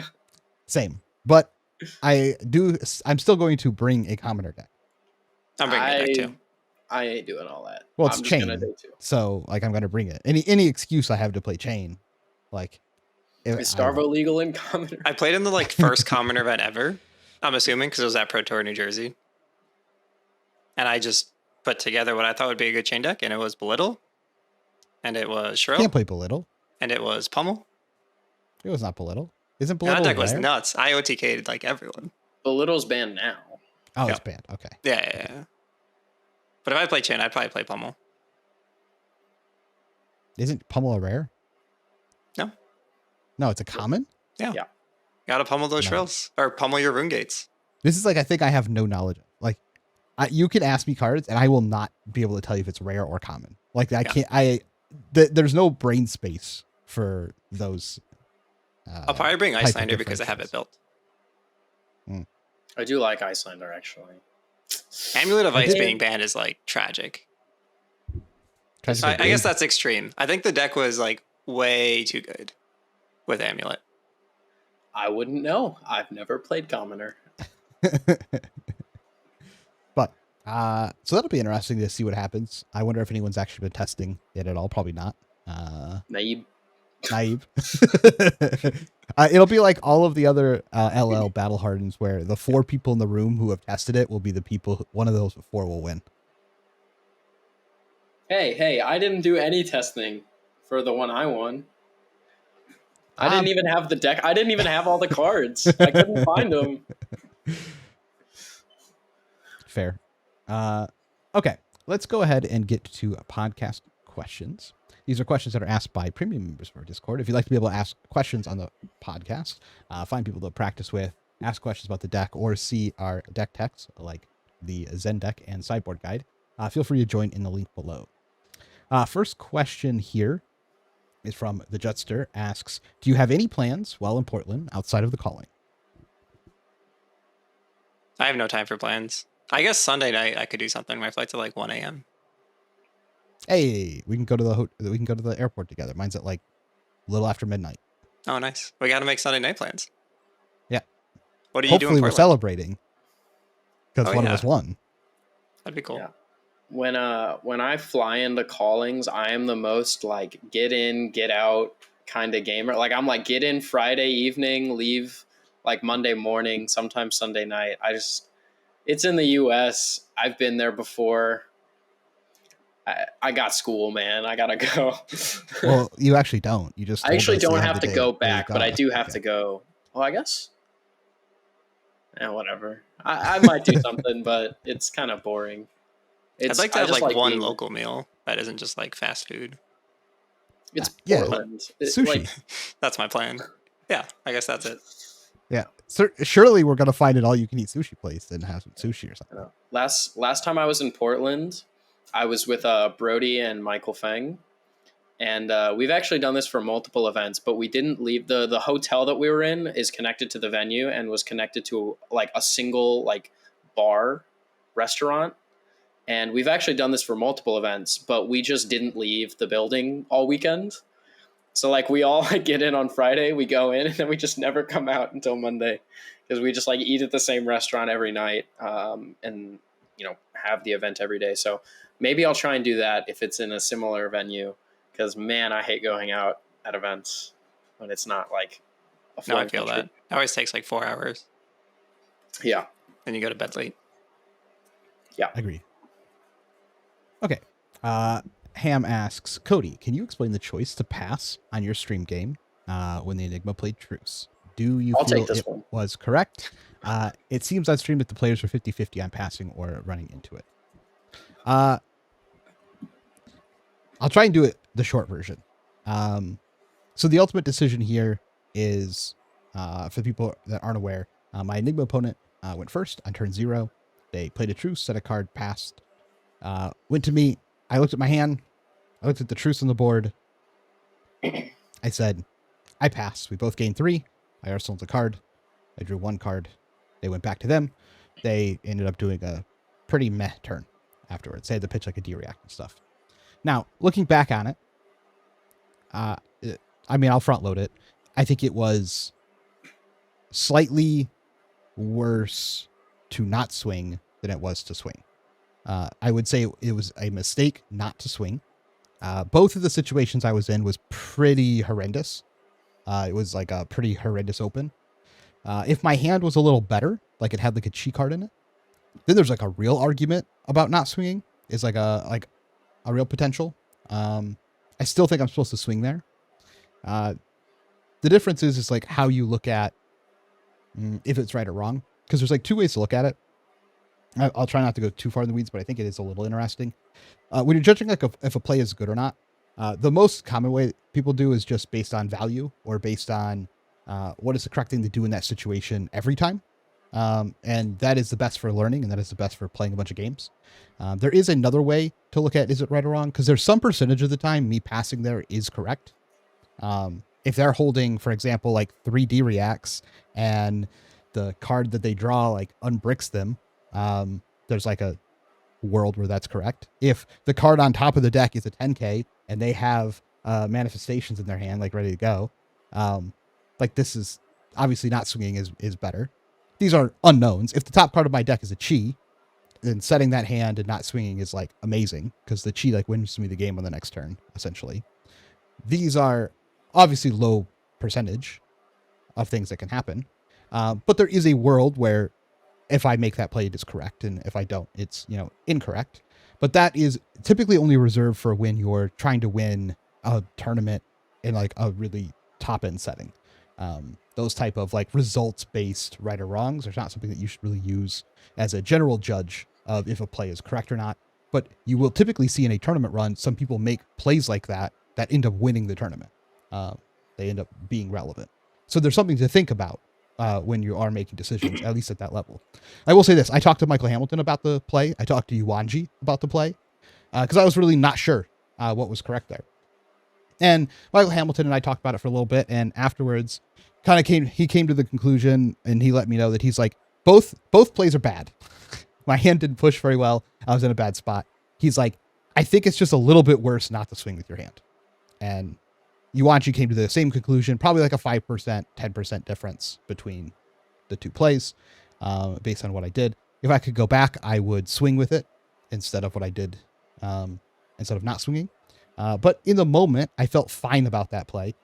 Same. But I'm still going to bring a commoner deck. I'm bringing a deck too. I ain't doing all that. Well, it's I'm just chain. gonna day 2. So like I'm gonna bring it. Any excuse I have to play chain. Like Is Starvo legal in Commoner? I played in the like first commoner event ever. I'm assuming because it was at Pro Tour New Jersey. And I just put together what I thought would be a good chain deck, and it was Belittle, and it was Shrill, can't play Belittle. and it was Pummel. It was not Belittle. Isn't And Belittle that deck was rare? nuts. I OTK'd like everyone. Belittle's banned now. Oh, Yeah. it's banned. Okay. Yeah. But if I play chain, I'd probably play Pummel. Isn't Pummel a rare? No. No, it's a common? Gotta pummel those No. Shrills. Or pummel your Rune Gates. This is like I think I have no knowledge. Like You can ask me cards, and I will not be able to tell you if it's rare or common. Like I Yeah. can't. There's no brain space for those. I'll probably bring type of Icelander because I have it differentials. built. I do like Icelander, actually. Amulet of I Ice did- being banned is like tragic. Tries to So get I guess big. that's extreme. I think the deck was like way too good with Amulet. I wouldn't know. I've never played Commoner. But so that'll be interesting to see what happens. I wonder if anyone's actually been testing it at all. Probably not. Naib. Naive. It'll be like all of the other LL battle hardens, where the 4 people in the room who have tested it will be the people. One of those 4 will win. Hey, I didn't do any testing for the one I won. I didn't even have the deck. I didn't even have all the cards. I couldn't find them. Fair. Okay, let's go ahead and get to podcast questions. These are questions that are asked by premium members of our Discord. If you'd like to be able to ask questions on the podcast, find people to practice with, ask questions about the deck, or see our deck techs like the Zen deck and sideboard guide, feel free to join in the link below. First question here is from the Jutster. Asks, do you have any plans while in Portland outside of the calling? I have no time for plans. I guess Sunday night I could do something. My flight's at like 1 a.m. Hey, we can go to the airport together. Mine's at like a little after midnight. Oh, nice. We got to make Sunday night plans. Yeah. What are you doing? Hopefully we're celebrating because Oh, one yeah. of us won. That'd be cool. Yeah. When I fly into callings, I am the most like get in, get out kind of gamer. Like I'm like get in Friday evening, leave like Monday morning, sometimes Sunday night. It's in the US. I've been there before. I got school, man. I gotta go. Well, you actually don't. You just I actually told us don't the have other to day go that you back, but I got- do have okay. to go. Well, I guess. Yeah, whatever. I might do something, but it's kind of boring. I'd like to I have just like one being- local meal that isn't just like fast food. It's Yeah, Portland. Sushi. Like, That's my plan. Yeah, I guess that's it. Yeah. Surely we're gonna find an all-you-can-eat sushi place and have some sushi or something. last time I was in Portland, I was with Brody and Michael Feng, and we've actually done this for multiple events, but we didn't leave. The hotel that we were in is connected to the venue and was connected to like a single like bar restaurant. And we've actually done this for multiple events, but we just didn't leave the building all weekend. So like we all like get in on Friday, we go in, and then we just never come out until Monday because we just like eat at the same restaurant every night, and have the event every day. So maybe I'll try and do that if it's in a similar venue, because man, I hate going out at events when it's not like a No, I foreign feel country. that. It always takes like 4 hours. Yeah. Then you go to bed late. Agree. Okay. Ham asks, Cody, can you explain the choice to pass on your stream game when the Enigma played Truce? Do you I'll feel take this it one. was correct? It seems on stream that the players were 50-50 on passing or running into it. I'll try and do it the short version. So the ultimate decision here is, for people that aren't aware, my Enigma opponent went first on turn 0. They played a Truce, set a card, passed. Went to me. I looked at my hand. I looked at the Truce on the board. I said, I pass. We both gained 3. I arsenaled a card. I drew 1 card. They went back to them. They ended up doing a pretty meh turn afterwards. They had to pitch like a D-react and stuff. Now, looking back on it, I'll front load it. I think it was slightly worse to not swing than it was to swing. I would say it was a mistake not to swing. Both of the situations I was in was pretty horrendous. It was like a pretty horrendous open. If my hand was a little better, like it had like a cheat card in it, then there's like a real argument about not swinging. Is like a real potential. I still think I'm supposed to swing there. The difference is like how you look at if it's right or wrong, because there's like 2 ways to look at it. I'll try not to go too far in the weeds, but I think it is a little interesting. When you're judging like if a play is good or not, the most common way people do is just based on value or based on what is the correct thing to do in that situation every time. And that is the best for learning, and that is the best for playing a bunch of games. There is another way to look at is it right or wrong, because there's some percentage of the time me passing there is correct. If they're holding, for example, like 3D reacts and the card that they draw like unbricks them, there's like a world where that's correct. If the card on top of the deck is a 10K and they have manifestations in their hand, like ready to go, like this is obviously not swinging is better. These are unknowns. If the top card of my deck is a chi, then setting that hand and not swinging is like amazing because the chi like wins me the game on the next turn, essentially. These are obviously low percentage of things that can happen. But there is a world where if I make that play, it is correct. And if I don't, it's, incorrect. But that is typically only reserved for when you're trying to win a tournament in like a really top end setting. Those type of like results based right or wrongs are not something that you should really use as a general judge of if a play is correct or not. But you will typically see in a tournament run, some people make plays like that end up winning the tournament. They end up being relevant. So there's something to think about when you are making decisions, at least at that level. I will say this. I talked to Michael Hamilton about the play. I talked to Yuanji about the play because I was really not sure what was correct there. And Michael Hamilton and I talked about it for a little bit. And afterwards, he came to the conclusion and he let me know that he's like, both plays are bad. My hand didn't push very well. I was in a bad spot. He's like, I think it's just a little bit worse not to swing with your hand. And Yuanchi came to the same conclusion, probably like a 5%, 10% difference between the two plays based on what I did. If I could go back, I would swing with it instead of what I did, instead of not swinging. But in the moment, I felt fine about that play.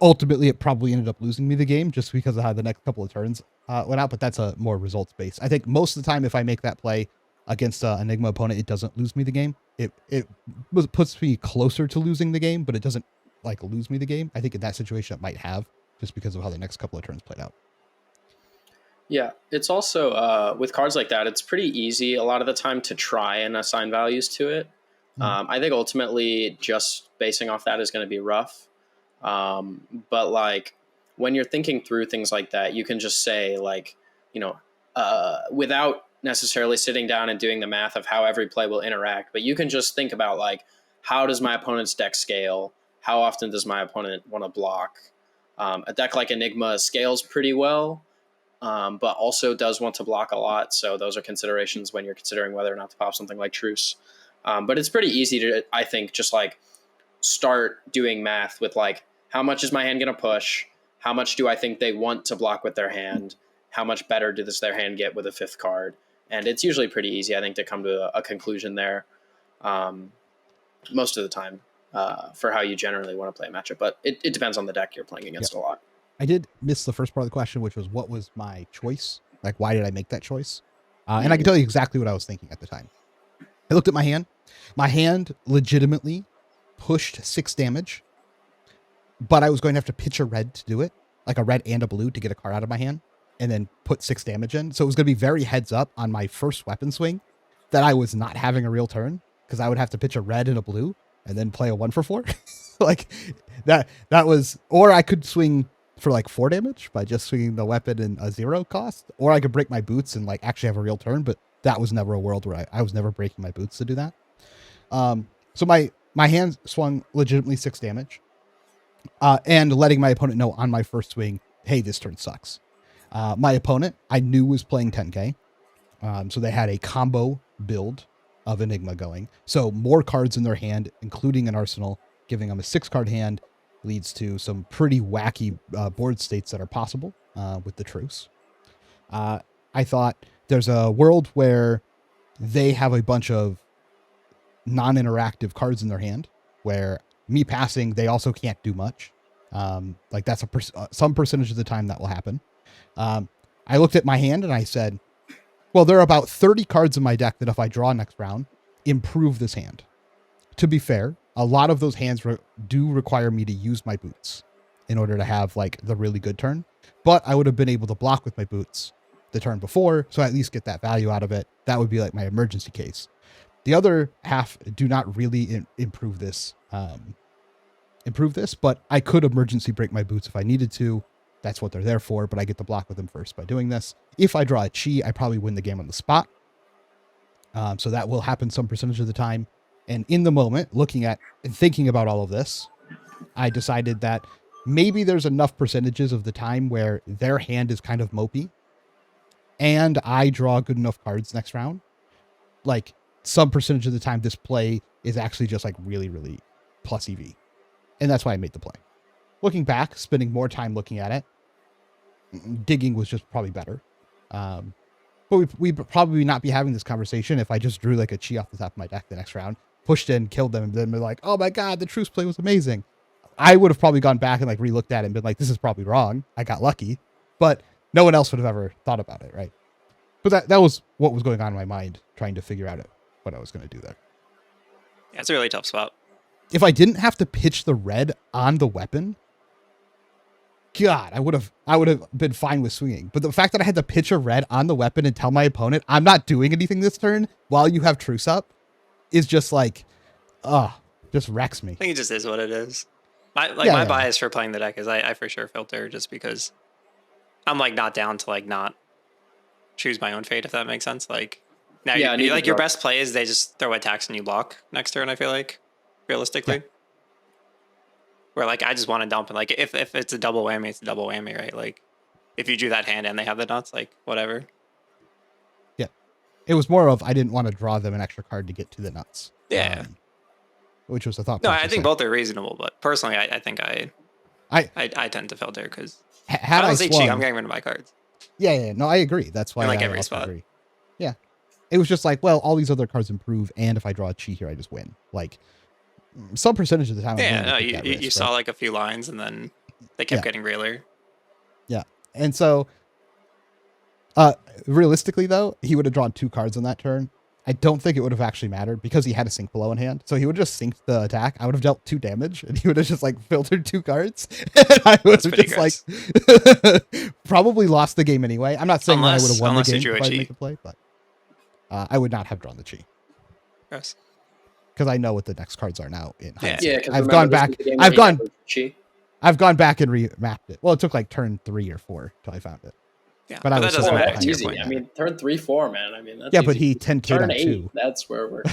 Ultimately, it probably ended up losing me the game just because of how the next couple of turns went out, but that's a more results based. I think most of the time, if I make that play against an Enigma opponent, it doesn't lose me the game. It puts me closer to losing the game, but it doesn't like lose me the game. I think in that situation, it might have just because of how the next couple of turns played out. Yeah, it's also with cards like that, it's pretty easy a lot of the time to try and assign values to it. I think ultimately just basing off that is going to be rough. But like when you're thinking through things like that, you can just say like, without necessarily sitting down and doing the math of how every play will interact, but you can just think about like, how does my opponent's deck scale? How often does my opponent want to block? A deck like Enigma scales pretty well, but also does want to block a lot. So those are considerations when you're considering whether or not to pop something like Truce. But it's pretty easy to, I think, just like start doing math with like, how much is my hand going to push? How much do I think they want to block with their hand? How much better does their hand get with a fifth card? And it's usually pretty easy, I think, to come to a conclusion there most of the time for how you generally want to play a matchup. But it depends on the deck you're playing against a lot. I did miss the first part of the question, which was what was my choice? Like, why did I make that choice? And I can tell you exactly what I was thinking at the time. I looked at my hand. My hand legitimately pushed 6 damage, but I was going to have to pitch a red to do it, like a red and a blue to get a card out of my hand and then put 6 damage in. So it was going to be very heads up on my first weapon swing that I was not having a real turn because I would have to pitch a red and a blue and then play a 1-for-4. Like that was, or I could swing for like 4 damage by just swinging the weapon in a 0 cost, or I could break my boots and like actually have a real turn, but that was never a world where I was never breaking my boots to do that. So my hand swung legitimately 6 damage and letting my opponent know on my first swing, hey, this turn sucks. My opponent, I knew was playing 10K. So they had a combo build of Enigma going. So more cards in their hand, including an arsenal, giving them a 6-card hand leads to some pretty wacky board states that are possible with the Truce. I thought there's a world where they have a bunch of non-interactive cards in their hand where me passing, they also can't do much. Like that's some percentage of the time that will happen. I looked at my hand and I said, well, there are about 30 cards in my deck that if I draw next round, improve this hand. To be fair, a lot of those hands do require me to use my boots in order to have like the really good turn, but I would have been able to block with my boots the turn before, so I at least get that value out of it. That would be like my emergency case. The other half do not really improve this, but I could emergency break my boots if I needed to, that's what they're there for, but I get to block with them first by doing this. If I draw a chi, I probably win the game on the spot. So that will happen some percentage of the time. And in the moment, looking at and thinking about all of this, I decided that maybe there's enough percentages of the time where their hand is kind of mopey and I draw good enough cards next round. Like some percentage of the time, this play is actually just like really, really plus EV. And that's why I made the play. Looking back, spending more time looking at it, digging was just probably better. But we'd probably not be having this conversation if I just drew like a chi off the top of my deck the next round, pushed in, killed them, and then be like, oh my God, the truce play was amazing. I would have probably gone back and like re-looked at it and been like, this is probably wrong. I got lucky. But no one else would have ever thought about it, right? But that was what was going on in my mind, trying to figure out what I was going to do there. Yeah, it's a really tough spot. If I didn't have to pitch the red on the weapon, God, I would have been fine with swinging. But the fact that I had to pitch a red on the weapon and tell my opponent I'm not doing anything this turn while you have truce up is just like, just wrecks me. I think it just is what it is. My bias for playing the deck is I for sure filter just because I'm like not down to like not choose my own fate, if that makes sense. Like now, like your best play is they just throw attacks and you block next turn. I feel like realistically. Yeah. Where like I just want to dump and like if it's a double whammy, it's a double whammy, right? Like if you drew that hand and they have the nuts, like whatever. Yeah, it was more of I didn't want to draw them an extra card to get to the nuts. Yeah, which was the thought. No, I think both are reasonable, but personally, I think I tend to filter because had I swung, I'm getting rid of my cards. Yeah, no, I agree. That's why like I every spot. Agree. Yeah, it was just like, well, all these other cards improve, and if I draw a chi here, I just win. Like. Some percentage of the time. Yeah, no, you saw like a few lines and then they kept getting realer. Yeah. And so realistically though, he would have drawn 2 cards on that turn. I don't think it would have actually mattered because he had a sink below in hand. So he would have just synced the attack. I would have dealt 2 damage and he would have just like filtered 2 cards. And I would have just like probably lost the game anyway. I'm not saying that I would have won the game if I make a play, but I would not have drawn the chi. Yes. Because I know what the next cards are now in hindsight. Yeah, I've gone back and remapped it. Well, it took like turn 3 or 4 till I found it. Yeah, but I was that doesn't matter. It's easy. I mean, turn 3, 4, man. I mean, that's yeah, easy. But he 10K'd turn on 8. 2. That's where we're.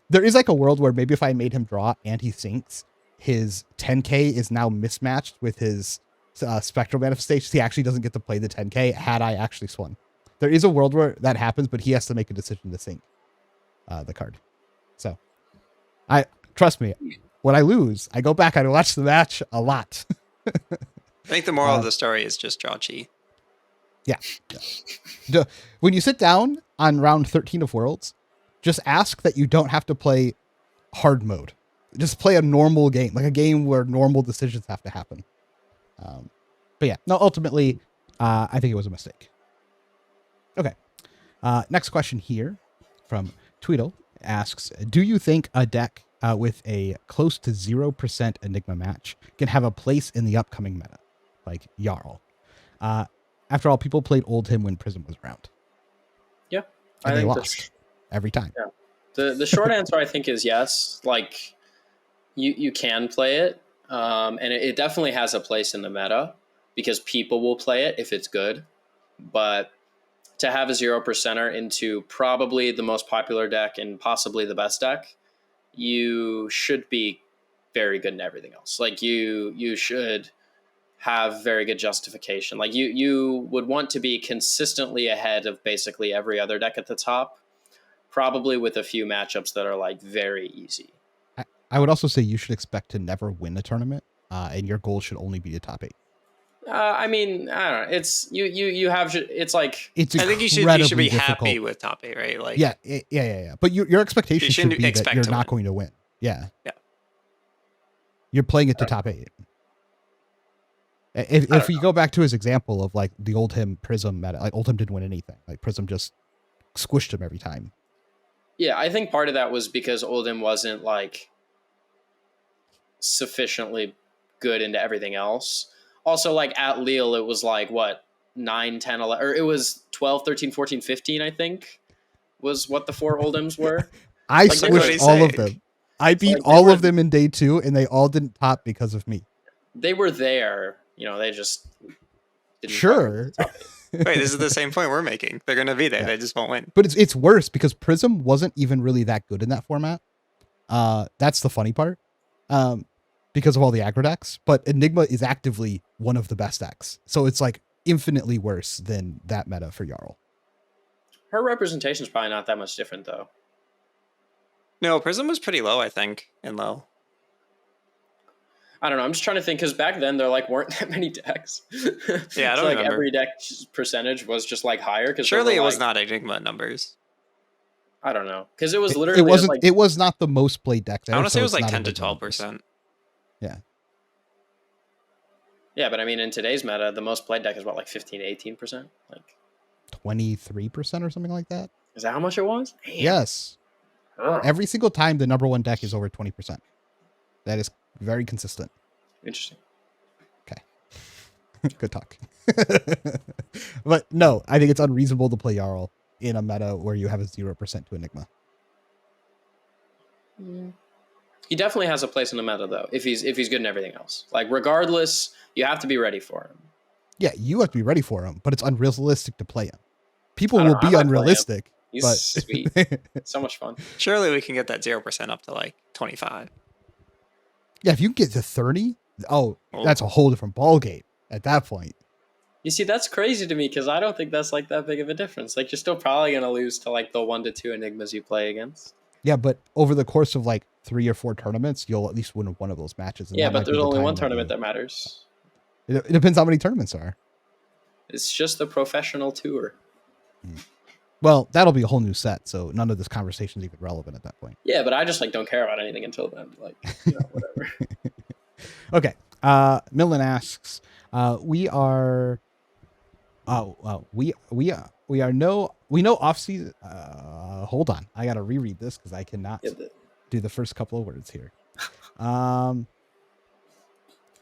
There is like a world where maybe if I made him draw and he sinks, his 10K is now mismatched with his spectral manifestations. He actually doesn't get to play the 10K had I actually swung. There is a world where that happens, but he has to make a decision to sink the card. So I trust me, when I lose, I go back, I watch the match a lot. I think the moral of the story is just draw chi. Yeah. When you sit down on round 13 of Worlds, just ask that you don't have to play hard mode. Just play a normal game, like a game where normal decisions have to happen. But yeah, no, ultimately, I think it was a mistake. Okay. Next question here from Tweedle asks, do you think a deck with a close to 0% Enigma match can have a place in the upcoming meta? Like Jarl. After all, people played Oldhim when Prism was around. Yeah. And they lost every time. Yeah. The short answer, I think, is yes. Like, you can play it. And it definitely has a place in the meta because people will play it if it's good. But to have a 0%er into probably the most popular deck and possibly the best deck, you should be very good in everything else. Like you should have very good justification. Like you would want to be consistently ahead of basically every other deck at the top, probably with a few matchups that are like very easy. I would also say you should expect to never win a tournament, and your goal should only be the top 8. I mean, I don't know. It's you have. It's like I think you should be happy with top 8, right? Like yeah. But your expectation should be that you're not going to win. Yeah. You're playing it to top 8. If you go back to his example of like the Oldhim Prism meta, like Oldhim didn't win anything. Like Prism just squished him every time. Yeah, I think part of that was because Oldhim wasn't like sufficiently good into everything else. Also, like at Lille, it was like what 9, 10, 11, or it was 12, 13, 14, 15, I think was what the 4 Oldhims were. I like switched all of them. I beat all of them in day 2 and they all didn't top because of me. they were there. They just didn't Sure. Wait, this is the same point we're making. They're going to be there. Yeah. They just won't win. But it's worse because Prism wasn't even really that good in that format. That's the funny part. Because of all the aggro decks. But Enigma is actively one of the best decks. So it's like infinitely worse than that meta for Jarl. Her representation is probably not that much different, though. No, Prism was pretty low, I think, in low. I don't know. I'm just trying to think because back then there weren't that many decks. Yeah, I don't so, remember. Every deck percentage was just higher. Cause surely it was not Enigma numbers. I don't know because it was literally it wasn't. It was not the most played deck there. I want to say it was it's 10 to 12%. Yeah. Yeah, but I mean, in today's meta, the most played deck is what 15 to 18%, 23% or something like that. Is that how much it was? Damn. Yes. Ugh. Every single time the number one deck is over 20%. That is very consistent. Interesting. Okay. Good talk. But no, I think it's unreasonable to play Jarl in a meta where you have a 0% to Enigma. He definitely has a place in the meta, though, if he's good in everything else. Regardless, you have to be ready for him. Yeah, you have to be ready for him, but it's unrealistic to play him. People will be unrealistic. He's but sweet. So much fun. Surely we can get that 0% up to 25. Yeah, if you can get to 30, that's a whole different ballgame at that point. You see, that's crazy to me because I don't think that's that big of a difference. You're still probably going to lose to the 1 to 2 Enigmas you play against. Yeah, but over the course of 3 or 4 tournaments, you'll at least win one of those matches. Yeah, but there's only one tournament that matters. It depends how many tournaments are. It's just the professional tour. Well, that'll be a whole new set, so none of this conversation is even relevant at that point. Yeah, but I just don't care about anything until then. Whatever. Okay. Millen asks, we know off season. Hold on, I gotta reread this because I cannot do the first couple of words here.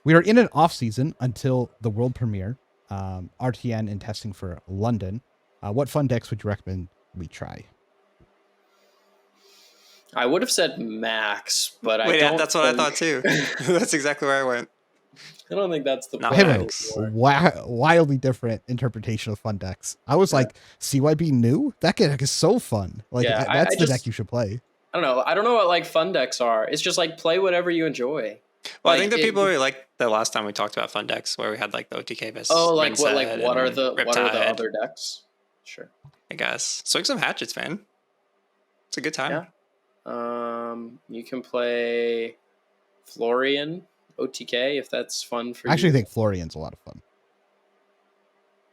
We are in an off season until the world premiere, RTN and testing for London. What fun decks would you recommend we try? I would have said Max, but that's what I thought too. That's exactly where I went. I don't think that's the wildly different interpretation of fun decks. I was CYB new? That deck is so fun. That's the deck you should play. I don't know. I don't know what fun decks are. It's just play whatever you enjoy. Well, I think the people really like the last time we talked about fun decks where we had the OTK versus what are the other decks? Sure. I guess. Swing some hatchets, man. It's a good time. Yeah. You can play Florian OTK if that's fun for you. I actually think Florian's a lot of fun.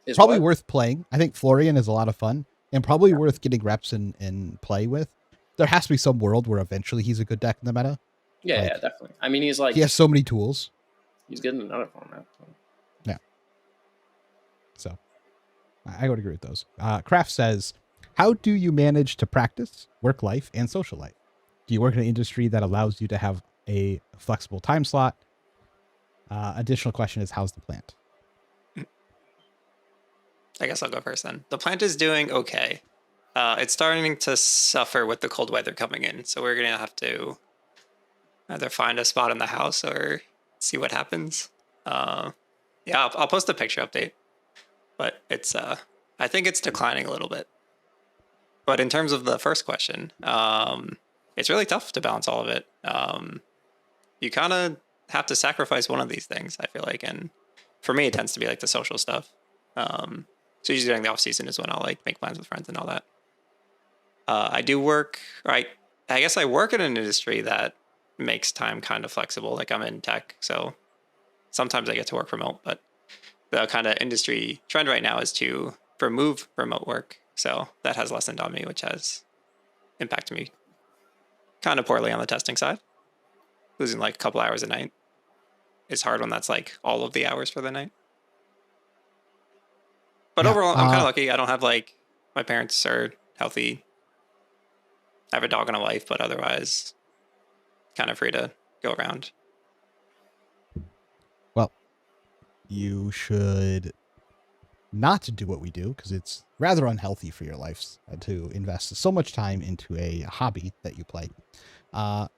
It's probably worth playing. I think Florian is a lot of fun and probably worth getting reps in play with. There has to be some world where eventually he's a good deck in the meta. Yeah, yeah, definitely. I mean, he's he has so many tools. He's good in another format. Yeah. So I would agree with those. Kraft says, how do you manage to practice, work life, and social life? Do you work in an industry that allows you to have a flexible time slot? Additional question is, how's the plant? I guess I'll go first then. The plant is doing okay. It's starting to suffer with the cold weather coming in, so we're going to have to either find a spot in the house or see what happens. I'll post a picture update, but it's I think it's declining a little bit. But in terms of the first question, it's really tough to balance all of it. You kind of have to sacrifice one of these things, I feel like. And for me, it tends to be the social stuff. So usually during the off season is when I'll make plans with friends and all that. I do work, I guess I work in an industry that makes time kind of flexible. I'm in tech, so sometimes I get to work remote, but the kind of industry trend right now is to remove remote work. So that has lessened on me, which has impacted me kind of poorly on the testing side. Losing a couple hours a night is hard when that's all of the hours for the night. But overall, I'm kind of lucky. I don't have my parents are healthy. I have a dog and a wife, but otherwise kind of free to go around. Well, you should not do what we do because it's rather unhealthy for your life to invest so much time into a hobby that you play. But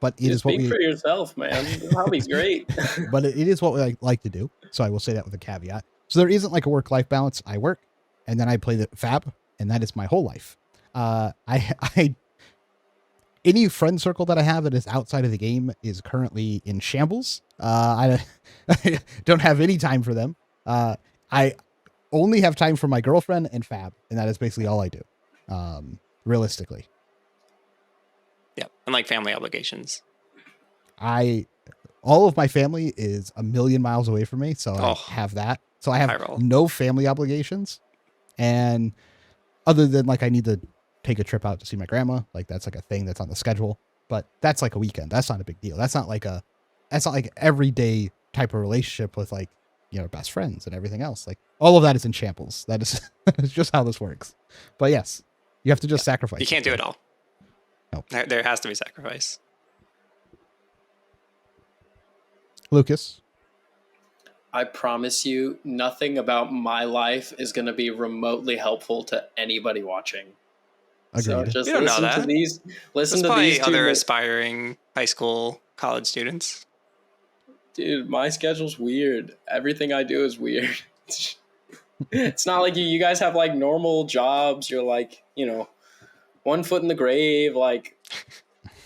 but it You is what speak we for yourself, man. This hobby's great. but it is what we like to do. So I will say that with a caveat. So there isn't like a work-life balance. I work and then I play the FAB, and that is my whole life. I any friend circle that I have that is outside of the game is currently in shambles. I don't have any time for them. I only have time for my girlfriend and FAB, and that is basically all I do. Realistically, Yeah, and like family obligations. All of my family is a million miles away from me, so I Oh, have that. So I high have roll. no family obligations, and other than like I need to take a trip out to see my grandma, like that's like a thing that's on the schedule. But that's like a weekend. That's not a big deal. That's not like everyday type of relationship with like, you know, best friends and everything else. Like all of that is in shambles. That is that's just how this works. But yes, you have to just sacrifice. You can't do it all. No. There has to be sacrifice. Lucas, I promise you, nothing about my life is going to be remotely helpful to anybody watching. agreed. So just You don't know listen to that. these. Listen There's to probably these other two. aspiring high school, college students. Dude, my schedule's weird. Everything I do is weird. It's not like you guys have like normal jobs. You're like, you know, one foot in the grave, like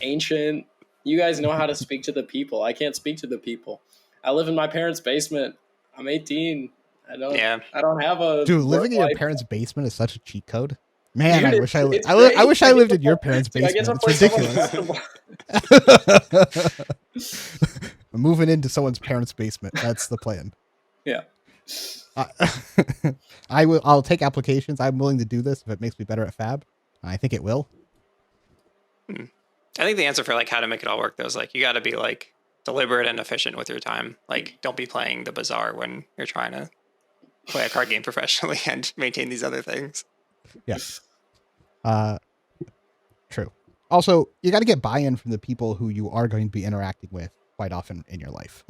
ancient. You guys know how to speak to the people. I can't speak to the people. I live in my parents' basement. I'm 18. I don't have a dude, living in your work-life. parand's basement is such a cheat code. Man, Dude, I wish I it's I great. wish I get lived to in your play- parents' I get to basement. play It's someone ridiculous. Moving into someone's parents' basement. That's the plan. Yeah. I'll take applications. I'm willing to do this if it makes me better at FAB. I think it will. I think the answer for like how to make it all work though is like you got to be like deliberate and efficient with your time. Like don't be playing the bazaar when you're trying to play a card game professionally and maintain these other things. Yeah. True. Also, you got to get buy-in from the people who you are going to be interacting with quite often in your life.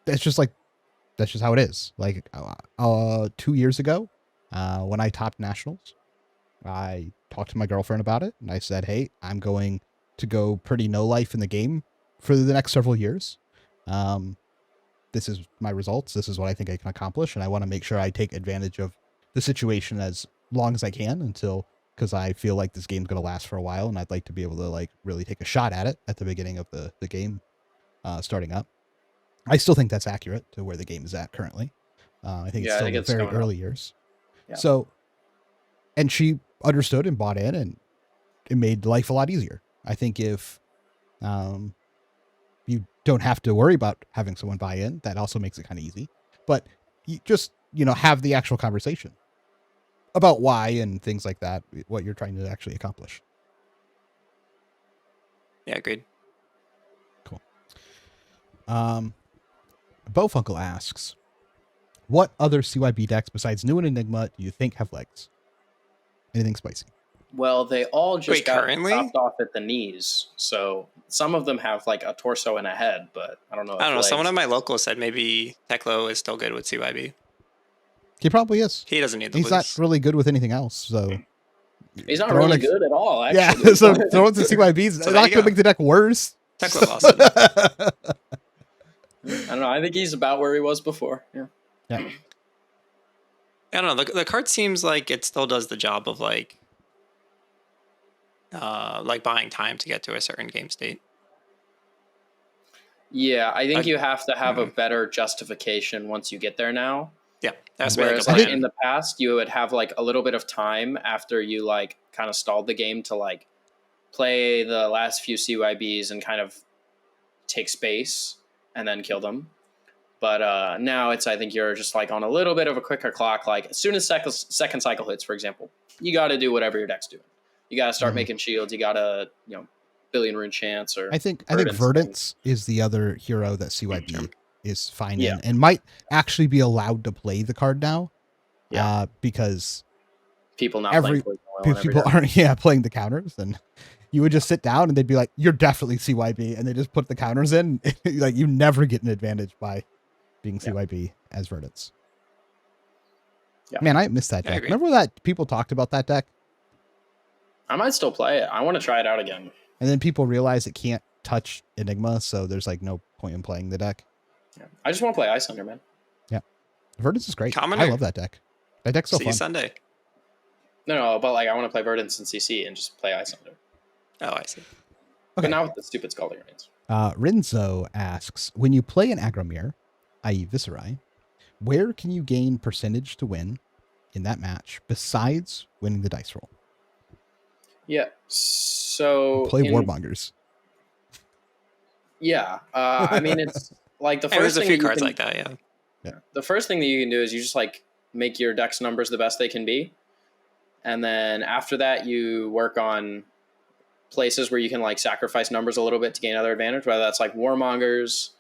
That's just how it is. 2 years ago, when I topped nationals, I talked to my girlfriend about it, and I said, "Hey, I'm going to go pretty no life in the game for the next several years. This is my results. This is what I think I can accomplish, and I want to make sure I take advantage of the situation as long as I can because I feel like this game's going to last for a while, and I'd like to be able to like really take a shot at it at the beginning of the game starting up. I still think that's accurate to where the game is at currently. I think it's still in the very early years. Yeah. So, and she understood and bought in, and it made life a lot easier. I think if you don't have to worry about having someone buy in, that also makes it kind of easy. But you just, have the actual conversation about why and things like that, what you're trying to actually accomplish. Yeah, agreed. Cool. Bofunkel asks, what other CYB decks besides New and Enigma do you think have legs? Anything spicy? Well, they all just got currently? chopped off at the knees. So some of them have like a torso and a head, but I don't know. I don't know. Someone on my local said maybe Teklo is still good with CYB. He probably is. He doesn't need the He's blues. not really good with anything else, so He's not really good at all, actually. yeah. So throwing to CYB's So not there going you to go. make the deck worse. Teklo awesome. I don't know. I think he's about where he was before. Yeah. Yeah. I don't know. The card seems like it still does the job of like buying time to get to a certain game state. Yeah, I think you have to have a better justification once you get there now. Yeah, that's where Whereas like in the past, you would have like a little bit of time after you like kind of stalled the game to like play the last few CYBs and kind of take space and then kill them. But now I think you're just like on a little bit of a quicker clock. Like as soon as second cycle hits, for example, you got to do whatever your deck's doing. You got to start making shields. You got to, billion rune chance or I think Verdance is the other hero that CYB is fine in and might actually be allowed to play the card now. Yeah. Because people not people aren't playing the counters, and you would just sit down and they'd be like, you're definitely CYB, and they just put the counters in. Like you never get an advantage by being CYB as Verdance. Yeah. Man, I missed that deck. Remember that people talked about that deck? I might still play it. I want to try it out again. And then people realize it can't touch Enigma, so there's like no point in playing the deck. Yeah. I just want to play Ice Thunder, man. Verdance is great. Commoner. I love that deck. That deck's so See you fun. Sunday. No, but like I want to play Verdance and CC and just play Ice Thunder. Oh, I see. Okay. But not with the stupid Scalding Rains. Rinzo asks, when you play an aggro mirror, i.e. Viscerai, where can you gain percentage to win in that match besides winning the dice roll? Yeah. So Play Warmongers. Yeah. I mean, it's like the Hey, first there's a thing few that you cards can- like that, yeah. The first thing that you can do is you just like make your deck's numbers the best they can be. And then after that, you work on places where you can like sacrifice numbers a little bit to gain other advantage, whether that's like Warmongers.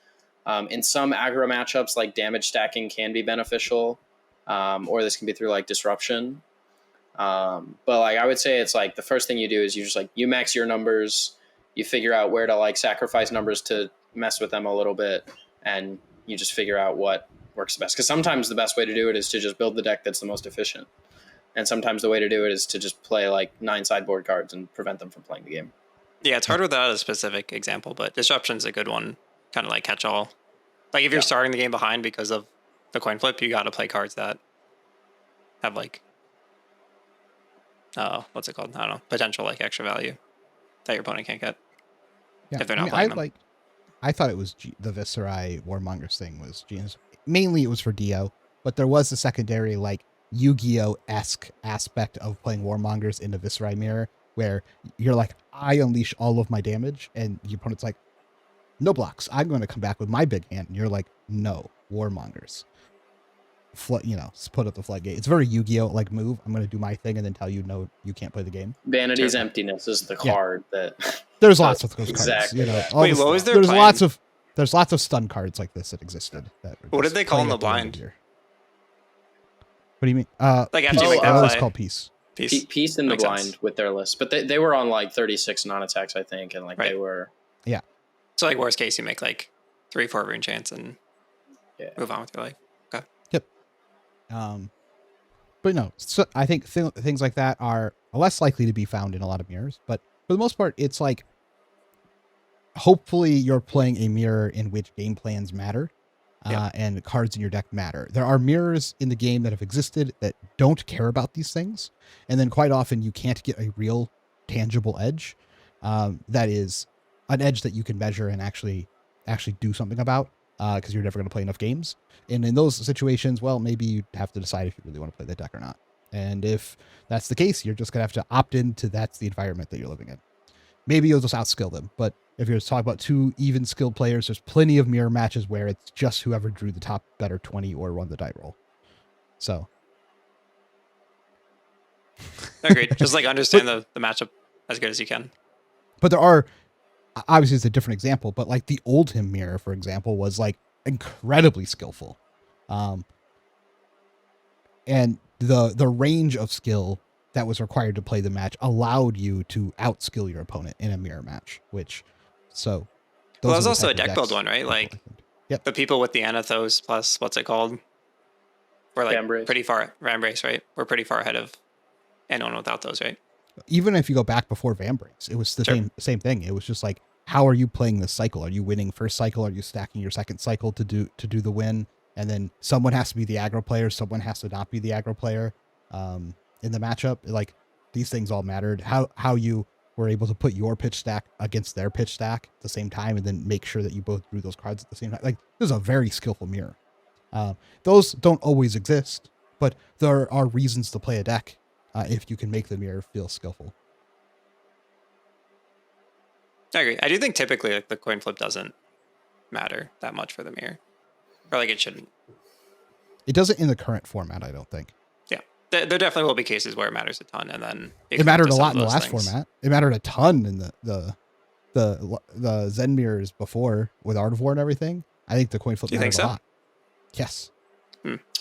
In some aggro matchups, like damage stacking can be beneficial, or this can be through like disruption. But like I would say it's like the first thing you do is you just like you max your numbers, you figure out where to like sacrifice numbers to mess with them a little bit, and you just figure out what works best. Because sometimes the best way to do it is to just build the deck that's the most efficient. And sometimes the way to do it is to just play like 9 sideboard cards and prevent them from playing the game. Yeah, it's hard without a specific example, but Disruption's a good one. Kind of like catch all. Like if you're starting the game behind because of the coin flip, you got to play cards that have like, what's it called? I don't know, potential like extra value that your opponent can't get if they're not playing them. I thought it was the Viscerai Warmongers thing was genius. Mainly it was for Dio, but there was a secondary like Yu-Gi-Oh-esque aspect of playing Warmongers in the Viscerai mirror where you're like, I unleash all of my damage, and your opponent's like, no blocks. I'm going to come back with my big hand. And you're like, no, Warmongers. Put up the floodgate. It's very Yu-Gi-Oh like move. I'm going to do my thing and then tell you, no, you can't play the game. Vanity's Emptiness is the card that. There's lots of those Exactly. cards. Wait, what was their There's plan? lots of stun cards like this that existed. What did they call in the blind? What do you mean? Like after you make that it's play. called Peace. Peace in the Makes blind sense. with their list, but they were on like 36 non-attacks, I think, and like Right. they were. So like worst case, you make like 3-4 rune chance and Yeah. move on with your life. But no, so I think things like that are less likely to be found in a lot of mirrors. But for the most part, it's like hopefully you're playing a mirror in which game plans matter, and cards in your deck matter. There are mirrors in the game that have existed that don't care about these things, and then quite often you can't get a real tangible edge. That is an edge that you can measure and actually do something about, because you're never going to play enough games. And in those situations, well, maybe you have to decide if you really want to play that deck or not. And if that's the case, you're just going to have to opt into that's the environment that you're living in. Maybe you'll just outskill them. But if you're talking about 2 even skilled players, there's plenty of mirror matches where it's just whoever drew the top better 20 or won the die roll. So. Agreed. Just like understand the matchup as good as you can. But there are, obviously it's a different example, but like the Oldhim mirror, for example, was like incredibly skillful. And the range of skill that was required to play the match allowed you to outskill your opponent in a mirror match, which Well, there's also a deck build one, right? Like Yep. the people with the Anathos plus what's it called? We're like Vambrace. pretty far Vambrace, right? We're pretty far ahead of anyone without those, right? Even if you go back before Vambrace, it was the same thing. It was just like, how are you playing this cycle? Are you winning first cycle? Are you stacking your second cycle to do the win? And then someone has to be the aggro player. Someone has to not be the aggro player in the matchup. Like these things all mattered. How you were able to put your pitch stack against their pitch stack at the same time, and then make sure that you both drew those cards at the same time. Like this is a very skillful mirror. Those don't always exist, but there are reasons to play a deck if you can make the mirror feel skillful. I agree. I do think typically like the coin flip doesn't matter that much for the mirror, or like it shouldn't. It doesn't in the current format, I don't think. Yeah, there definitely will be cases where it matters a ton, and then It mattered a lot in the those last things. format. It mattered a ton in the Zen mirrors before with Art of War and everything. I think the coin flip Do you mattered think a so? lot. Yes.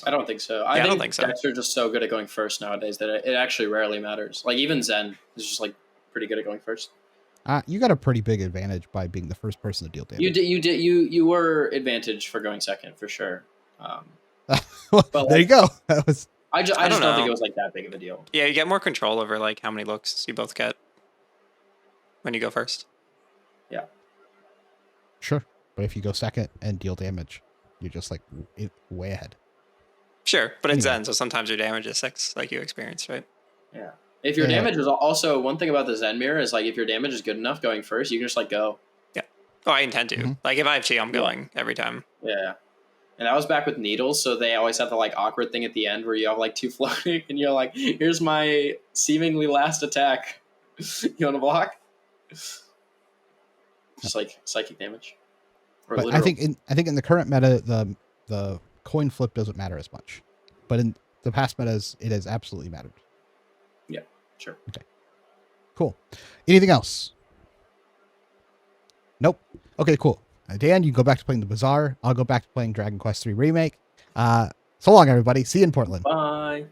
I don't think so. I don't think so. Decks are just so good at going first nowadays that it actually rarely matters. Like even Zen is just like pretty good at going first. You got a pretty big advantage by being the first person to deal damage. You were advantage for going second for sure. Well, but there you go. That was I just don't don't know. think it was like that big of a deal. Yeah, you get more control over like how many looks you both get when you go first. Sure. But if you go second and deal damage, you're just like way ahead. Sure, but it's Anyway. Zen, so sometimes your damage is 6, like you experienced, right? Yeah. If your Yeah. damage is also one thing about the Zen mirror is like if your damage is good enough going first, you can just like go. Yeah. Oh, I intend to. Mhm. Like if I have chi, I'm going every time. Yeah. And that was back with needles, so they always have the like awkward thing at the end where you have like 2 floating, and you're like, "Here's my seemingly last attack. You want to block?" Just like psychic damage. Or But literal. I think in the current meta, the coin flip doesn't matter as much. But in the past metas, it has absolutely mattered. Yeah, sure. Okay. Cool. Anything else? Nope. Okay, cool. Dan, you can go back to playing the Bazaar. I'll go back to playing Dragon Quest III Remake. So long, everybody. See you in Portland. Bye.